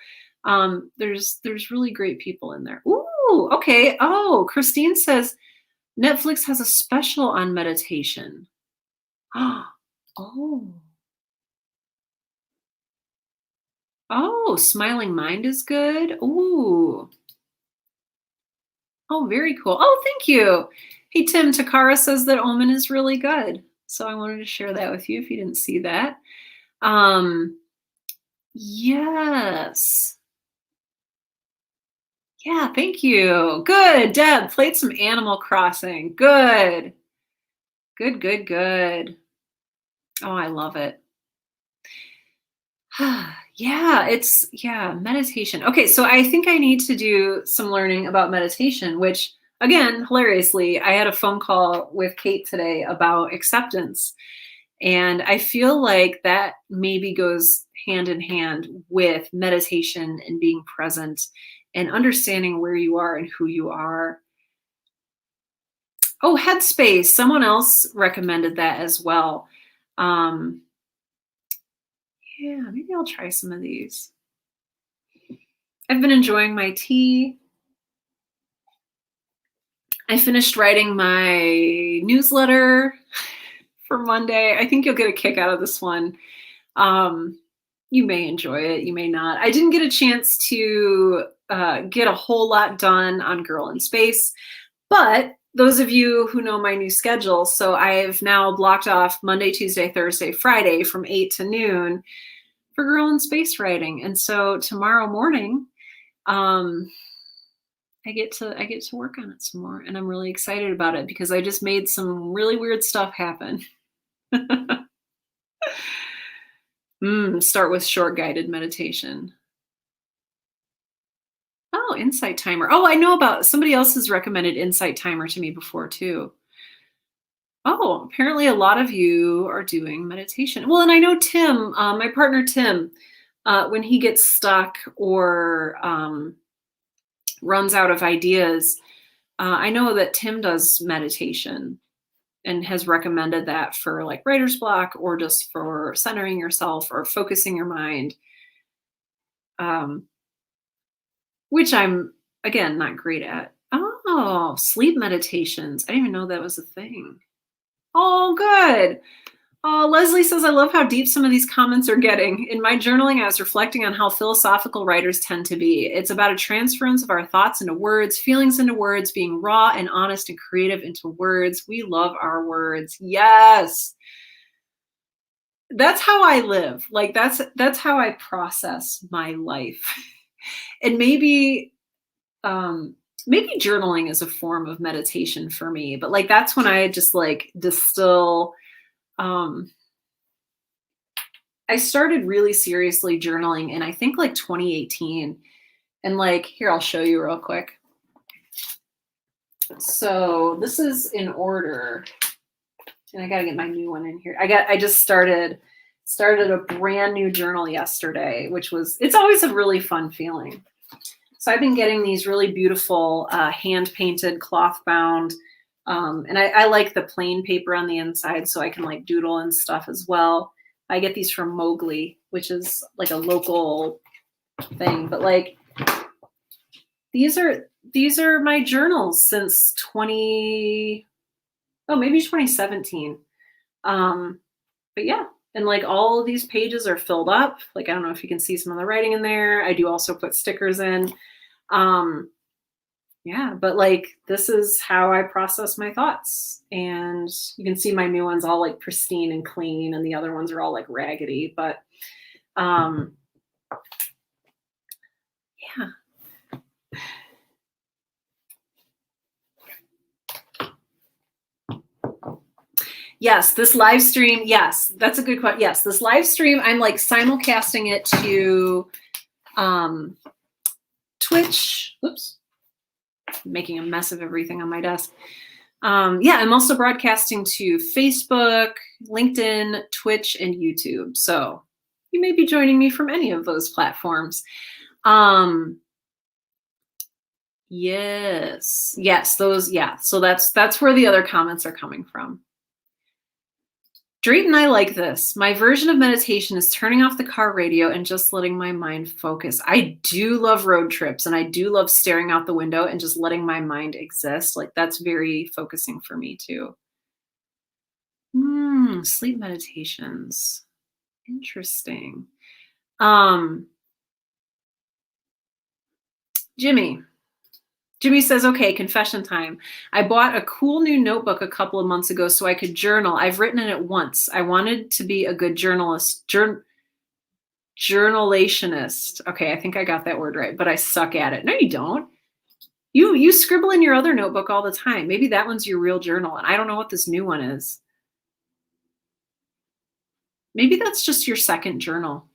[SPEAKER 1] There's really great people in there. Ooh, okay. Oh, Christine says Netflix has a special on meditation. Oh. Oh, Smiling Mind is good. Ooh. Oh, very cool. Oh, thank you. Hey, Tim, Takara says that Omen is really good. So I wanted to share that with you if you didn't see that. Yes. Yeah, thank you. Good. Deb, played some Animal Crossing. Good. Good, good, good. Oh, I love it. Yeah, meditation. Okay, so I think I need to do some learning about meditation, which again, hilariously, I had a phone call with Kate today about acceptance. And I feel like that maybe goes hand in hand with meditation and being present and understanding where you are and who you are. Oh, Headspace. Someone else recommended that as well. Yeah, maybe I'll try some of these. I've been enjoying my tea. I finished writing my newsletter for Monday. I think you'll get a kick out of this one. You may enjoy it, you may not. I didn't get a chance to get a whole lot done on Girl in Space, but those of you who know my new schedule, so I've now blocked off Monday, Tuesday, Thursday, Friday from 8 to noon for Girl in Space writing. And so tomorrow morning, I get to work on it some more, and I'm really excited about it because I just made some really weird stuff happen. Start with short guided meditation. Oh, Insight Timer. Oh, I know about somebody else has recommended Insight Timer to me before too. Oh, apparently a lot of you are doing meditation. Well, and I know Tim, my partner Tim, when he gets stuck or runs out of ideas, I know that Tim does meditation and has recommended that for like writer's block or just for centering yourself or focusing your mind, which I'm, again, not great at. Oh, sleep meditations. I didn't even know that was a thing. Oh, good. Oh, Leslie says, I love how deep some of these comments are getting. In my journaling, I was reflecting on how philosophical writers tend to be. It's about a transference of our thoughts into words, feelings into words, being raw and honest and creative into words. We love our words. Yes. That's how I live. Like that's how I process my life. And maybe journaling is a form of meditation for me, but like that's when I just like distill. I started really seriously journaling in I think like 2018. And like, here, I'll show you real quick. So this is in order. And I got to get my new one in here. I just started a brand new journal yesterday, which it's always a really fun feeling. So I've been getting these really beautiful hand painted cloth bound. And I like the plain paper on the inside so I can like doodle and stuff as well. I get these from Mowgli, which is like a local thing, but like these are my journals since maybe 2017. But yeah, and like all of these pages are filled up. Like, I don't know if you can see some of the writing in there. I do also put stickers in. Yeah, but like this is how I process my thoughts. And you can see my new ones all like pristine and clean, and the other ones are all like raggedy. But um yeah. Yes, this live stream. Yes, that's a good question. Yes, this live stream, I'm like simulcasting it to Twitch. Whoops, making a mess of everything on my desk. Yeah, I'm also broadcasting to Facebook, LinkedIn, Twitch, and YouTube. So you may be joining me from any of those platforms. Yes, those, yeah. So that's where the other comments are coming from. Drayton, I like this. My version of meditation is turning off the car radio and just letting my mind focus. I do love road trips, and I do love staring out the window and just letting my mind exist. Like that's very focusing for me too. Sleep meditations. Interesting. Jimmy says, okay, confession time. I bought a cool new notebook a couple of months ago so I could journal. I've written in it once. I wanted to be a good journalationist. Okay, I think I got that word right, but I suck at it. No, you don't. You scribble in your other notebook all the time. Maybe that one's your real journal, and I don't know what this new one is. Maybe that's just your second journal.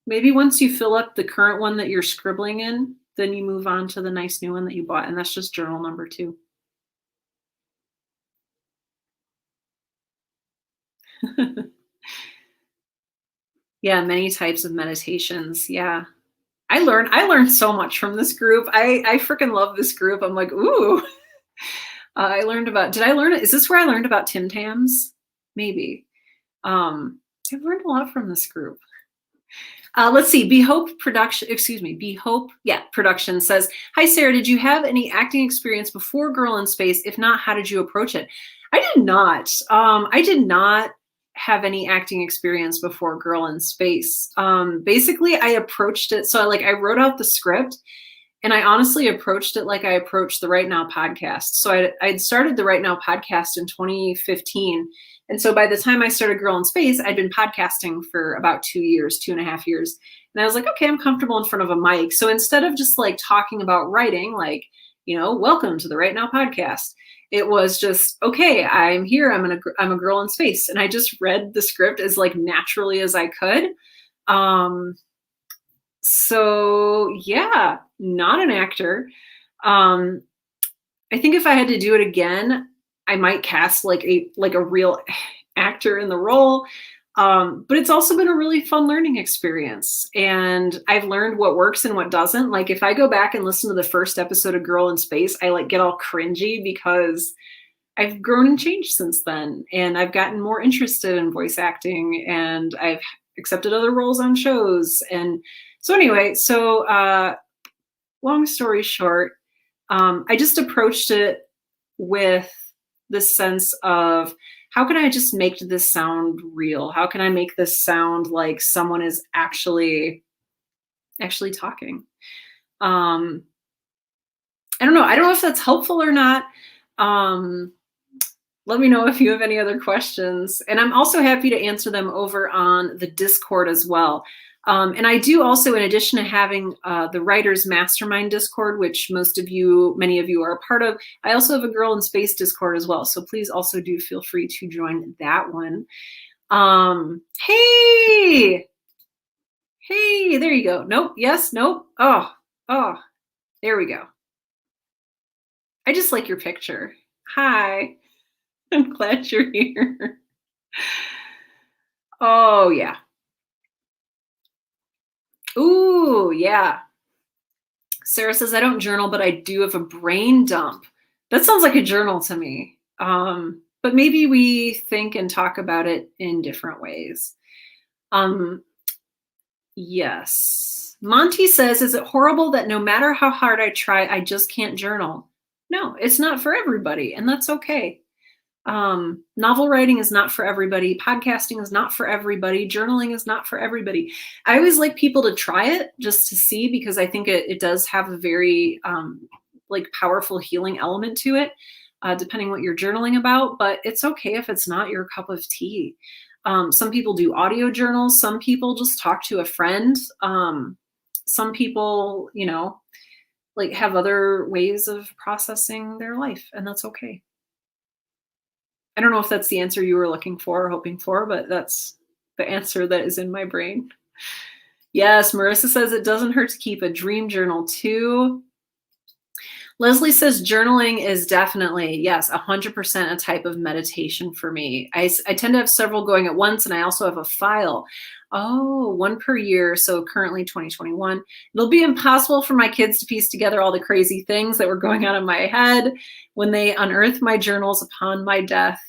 [SPEAKER 1] Maybe once you fill up the current one that you're scribbling in, then you move on to the nice new one that you bought, and that's just journal number 2. Yeah, many types of meditations. Yeah. I learned so much from this group. I freaking love this group. I'm like, ooh. I learned about, did I learn it? Is this where I learned about Tim Tams? Maybe. I've learned a lot from this group. Let's see. Production says, hi, Sarah, did you have any acting experience before Girl in Space? If not, how did you approach it? I did not. I did not have any acting experience before Girl in Space. Basically, I approached it. So I wrote out the script, and I honestly approached it like I approached the Right Now podcast. So I'd started the Right Now podcast in 2015. And so by the time I started Girl in Space, I'd been podcasting for about 2.5 years. And I was like, okay, I'm comfortable in front of a mic. So instead of just like talking about writing, like, welcome to the Right Now podcast, it was just, okay, I'm here. I'm a girl in space. And I just read the script as like naturally as I could. So yeah, not an actor. I think if I had to do it again, I might cast like a real actor in the role. But it's also been a really fun learning experience. And I've learned what works and what doesn't. Like if I go back and listen to the first episode of Girl in Space, I like get all cringy because I've grown and changed since then. And I've gotten more interested in voice acting, and I've accepted other roles on shows. And so anyway, long story short, I just approached it with the sense of, how can I just make this sound real? How can I make this sound like someone is actually talking? I don't know. I don't know if that's helpful or not. Let me know if you have any other questions. And I'm also happy to answer them over on the Discord as well. And I do also, in addition to having the Writers Mastermind Discord, which many of you are a part of, I also have a Girl in Space Discord as well. So please also do feel free to join that one. Hey, there you go. Nope, yes, nope. Oh, there we go. I just like your picture. Hi, I'm glad you're here. Oh, yeah. Ooh, yeah. Sarah says, I don't journal, but I do have a brain dump. That sounds like a journal to me. But maybe we think and talk about it in different ways. Yes. Monty says, is it horrible that no matter how hard I try, I just can't journal? No, it's not for everybody, and that's okay. Novel writing is not for everybody. Podcasting is not for everybody. Journaling is not for everybody. I always like people to try it just to see, because I think it does have a very like powerful healing element to it, depending what you're journaling about, but it's okay if it's not your cup of tea. Some people do audio journals. Some people just talk to a friend. Some people, like have other ways of processing their life, and that's okay. I don't know if that's the answer you were looking for or hoping for, but that's the answer that is in my brain. Yes, Marissa says it doesn't hurt to keep a dream journal too. Leslie says journaling is definitely, yes, 100% a type of meditation for me. I tend to have several going at once, and I also have a file. Oh, one per year. So currently 2021. It'll be impossible for my kids to piece together all the crazy things that were going on in my head when they unearth my journals upon my death.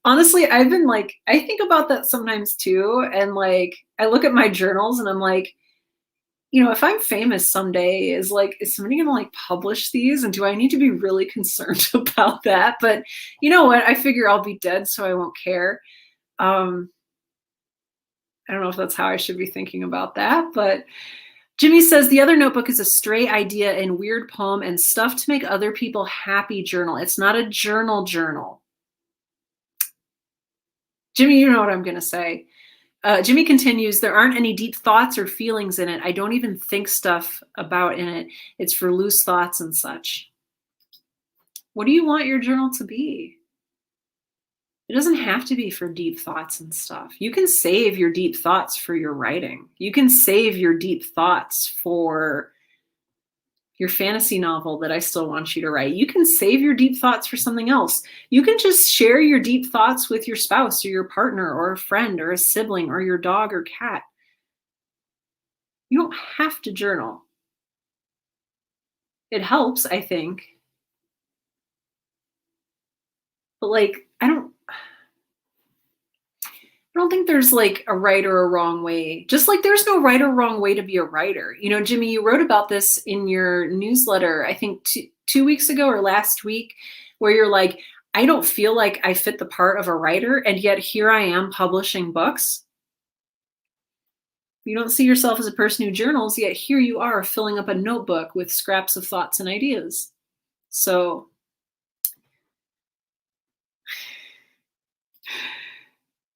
[SPEAKER 1] Honestly, I've been like, I think about that sometimes too. And like, I look at my journals and I'm like, if I'm famous someday, is somebody gonna like publish these? And do I need to be really concerned about that? But you know what? I figure I'll be dead, so I won't care. I don't know if that's how I should be thinking about that, but Jimmy says the other notebook is a stray idea and weird poem and stuff to make other people happy journal. It's not a journal. Jimmy, you know what I'm gonna say. Jimmy continues, there aren't any deep thoughts or feelings in it. I don't even think stuff about in it. It's for loose thoughts and such. What do you want your journal to be? It doesn't have to be for deep thoughts and stuff. You can save your deep thoughts for your writing. You can save your deep thoughts for your fantasy novel that I still want you to write. You can save your deep thoughts for something else. You can just share your deep thoughts with your spouse or your partner or a friend or a sibling or your dog or cat. You don't have to journal. It helps, I think. But like, I don't think there's like a right or a wrong way. Just like there's no right or wrong way to be a writer. Jimmy, you wrote about this in your newsletter, I think 2 weeks ago or last week, where you're like, I don't feel like I fit the part of a writer, and yet here I am publishing books. You don't see yourself as a person who journals, yet here you are filling up a notebook with scraps of thoughts and ideas. So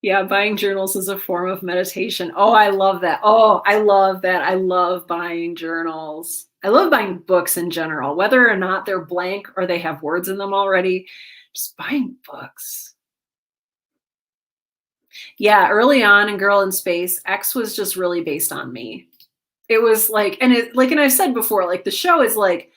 [SPEAKER 1] yeah, buying journals is a form of meditation. Oh, I love that. Oh, I love that. I love buying journals. I love buying books in general, whether or not they're blank or they have words in them already. Just buying books. Yeah, early on in Girl in Space, X was just really based on me. It was like, and I've said before, like the show is like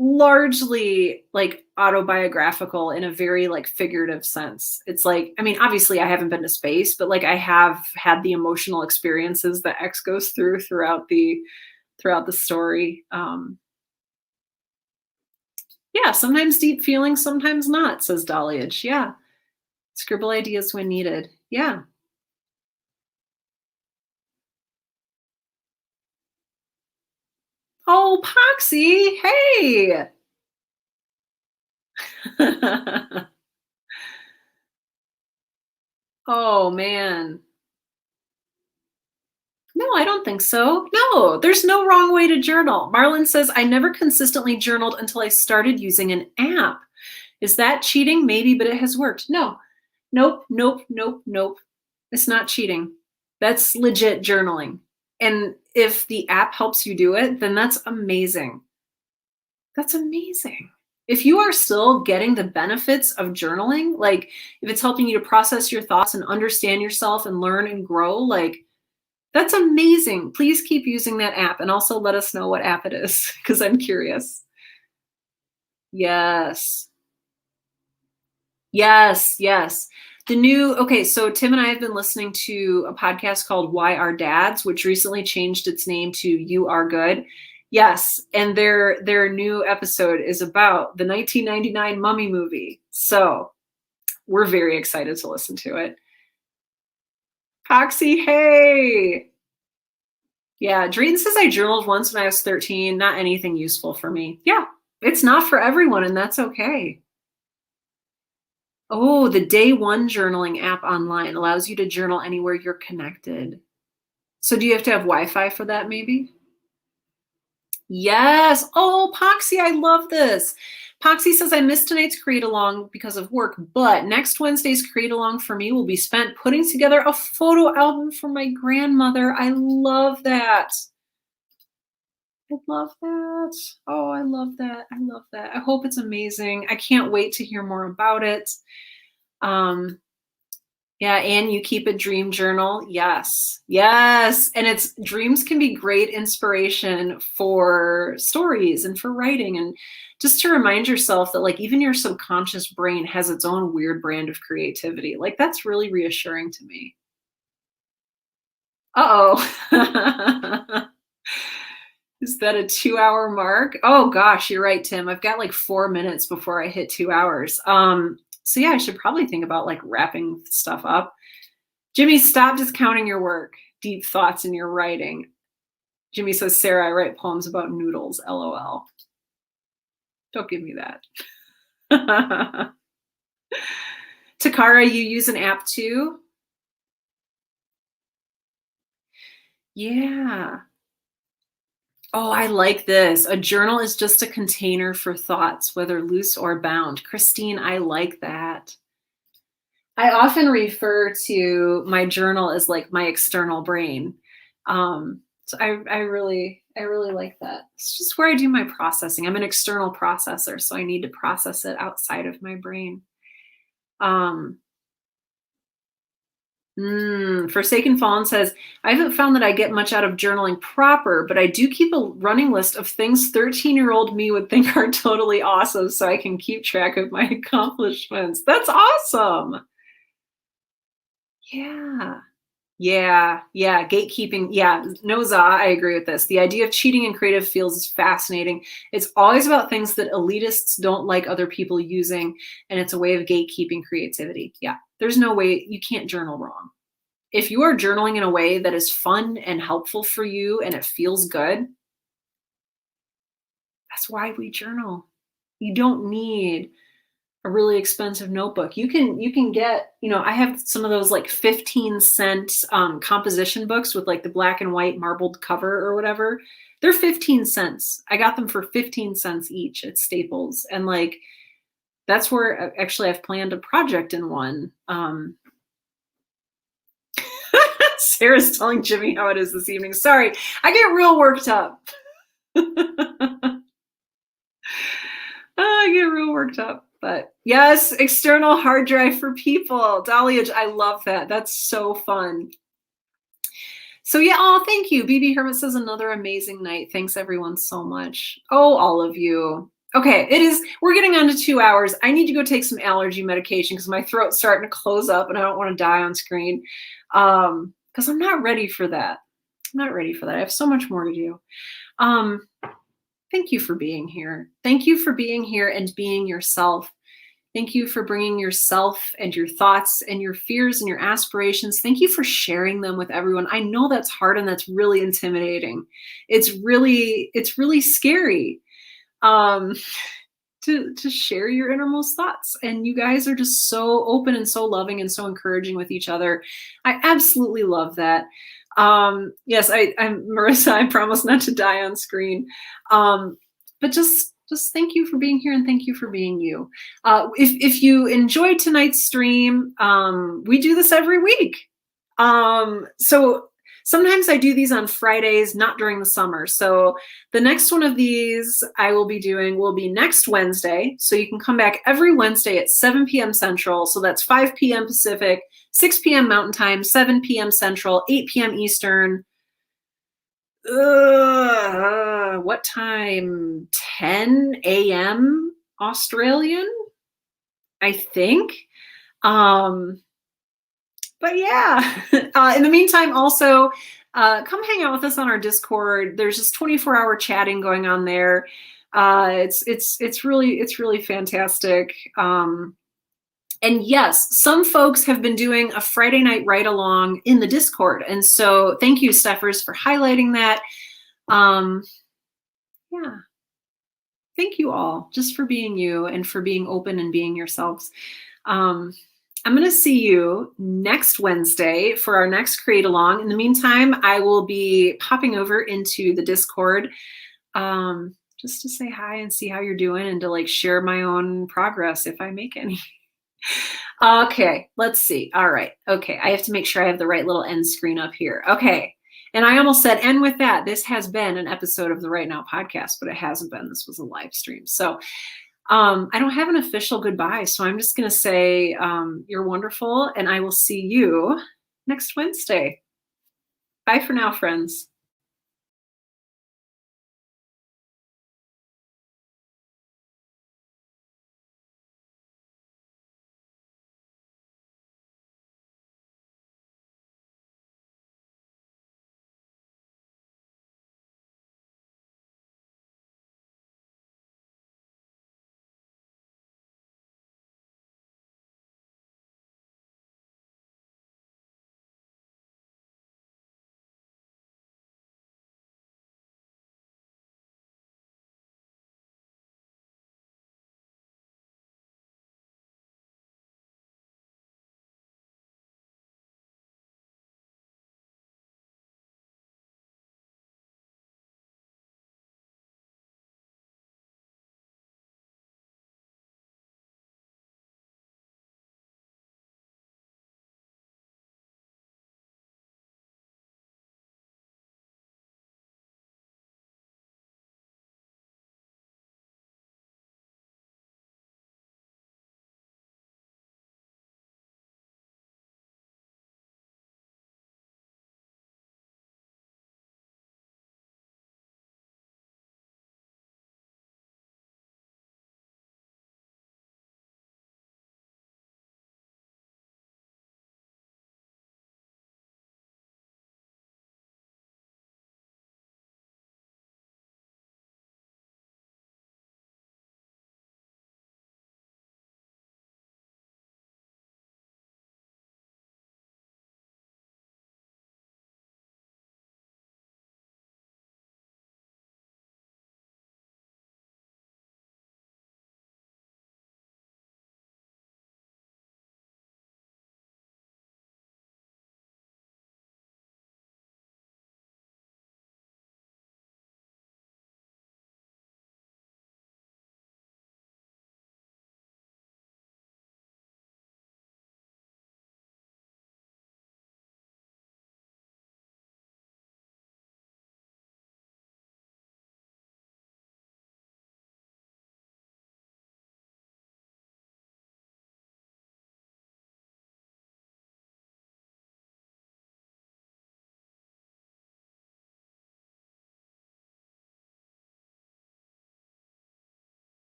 [SPEAKER 1] largely like autobiographical in a very like figurative sense. It's like, I mean, obviously I haven't been to space, but like I have had the emotional experiences that X goes throughout the story. Yeah, sometimes deep feelings, sometimes not, says Dahliage. Yeah. Scribble ideas when needed. Yeah. Oh, Poxy. Hey. Oh, man. No, I don't think so. No, there's no wrong way to journal. Marlon says, I never consistently journaled until I started using an app. Is that cheating? Maybe, but it has worked. No. Nope. It's not cheating. That's legit journaling. And if the app helps you do it, then that's amazing. That's amazing. If you are still getting the benefits of journaling, like if it's helping you to process your thoughts and understand yourself and learn and grow, like that's amazing. Please keep using that app, and also let us know what app it is because I'm curious. Yes. Okay, so Tim and I have been listening to a podcast called Why Our Dads, which recently changed its name to You Are Good. Yes, and their new episode is about the 1999 Mummy movie. So we're very excited to listen to it. Poxy, hey! Yeah, Drayton says I journaled once when I was 13. Not anything useful for me. Yeah, it's not for everyone, and that's okay. Oh, the Day One journaling app online allows you to journal anywhere you're connected. So do you have to have Wi-Fi for that, maybe? Yes. Oh, Poxy, I love this. Poxy says, I missed tonight's create along because of work, but next Wednesday's create along for me will be spent putting together a photo album for my grandmother. I love that. I love that. Oh, I love that. I love that. I hope it's amazing. I can't wait to hear more about it. Yeah, and you keep a dream journal. Yes. Yes. And it's dreams can be great inspiration for stories and for writing, and just to remind yourself that like even your subconscious brain has its own weird brand of creativity. Like that's really reassuring to me. Uh-oh. Is that a 2-hour mark? Oh gosh, you're right, Tim. I've got like 4 minutes before I hit 2 hours. So yeah, I should probably think about like wrapping stuff up. Jimmy, stop discounting your work. Deep thoughts in your writing. Jimmy says, Sarah, I write poems about noodles, LOL. Don't give me that. Takara, you use an app too? Yeah. Oh, I like this. A journal is just a container for thoughts, whether loose or bound. Christine, I like that. I often refer to my journal as like my external brain. So I really like that. It's just where I do my processing. I'm an external processor, so I need to process it outside of my brain. Forsaken Fallen says, I haven't found that I get much out of journaling proper, but I do keep a running list of things 13-year-old me would think are totally awesome so I can keep track of my accomplishments. That's awesome. Yeah. Yeah. Gatekeeping. Yeah. No, Za, I agree with this. The idea of cheating in creative fields is fascinating. It's always about things that elitists don't like other people using, and it's a way of gatekeeping creativity. Yeah. There's no way you can't journal wrong. If you are journaling in a way that is fun and helpful for you and it feels good, that's why we journal. You don't need a really expensive notebook. You can get, I have some of those like 15-cent composition books with like the black and white marbled cover or whatever. They're 15 cents. I got them for 15 cents each at Staples. And like, that's where actually I've planned a project in one. Sarah's telling Jimmy how it is this evening. Sorry, I get real worked up. I get real worked up. But yes, external hard drive for people. Dahlia, I love that. That's so fun. So yeah, oh, thank you. BB Hermit says another amazing night. Thanks everyone so much. Oh, all of you. Okay, we're getting on to 2 hours. I need to go take some allergy medication because my throat's starting to close up and I don't want to die on screen. Because I'm not ready for that. I'm not ready for that. I have so much more to do. Thank you for being here. Thank you for being here and being yourself. Thank you for bringing yourself and your thoughts and your fears and your aspirations. Thank you for sharing them with everyone. I know that's hard and that's really intimidating. It's really scary to share your innermost thoughts. And you guys are just so open and so loving and so encouraging with each other. I absolutely love that. Yes, I'm Marissa. I promise not to die on screen. But just thank you for being here and thank you for being you. If you enjoyed tonight's stream, we do this every week. So sometimes I do these on Fridays, not during the summer. So the next one of these I will be doing will be next Wednesday. So you can come back every Wednesday at 7 p.m. Central. So that's 5 p.m. Pacific, 6 p.m. Mountain Time, 7 p.m. Central, 8 p.m. Eastern. What time? 10 a.m. Australian, I think. But yeah, in the meantime, also come hang out with us on our Discord. There's just 24-hour chatting going on there. It's really fantastic. And yes, some folks have been doing a Friday night ride along in the Discord. And so thank you, Steffers, for highlighting that. Yeah. Thank you all just for being you and for being open and being yourselves. I'm going to see you next Wednesday for our next Create Along. In the meantime, I will be popping over into the Discord just to say hi and see how you're doing and to like share my own progress if I make any. Okay, let's see. All right. Okay, I have to make sure I have the right little end screen up here. Okay. And I almost said, and with that, this has been an episode of the Right Now podcast, but it hasn't been. This was a live stream. So I don't have an official goodbye. So I'm just going to say you're wonderful, and I will see you next Wednesday. Bye for now, friends.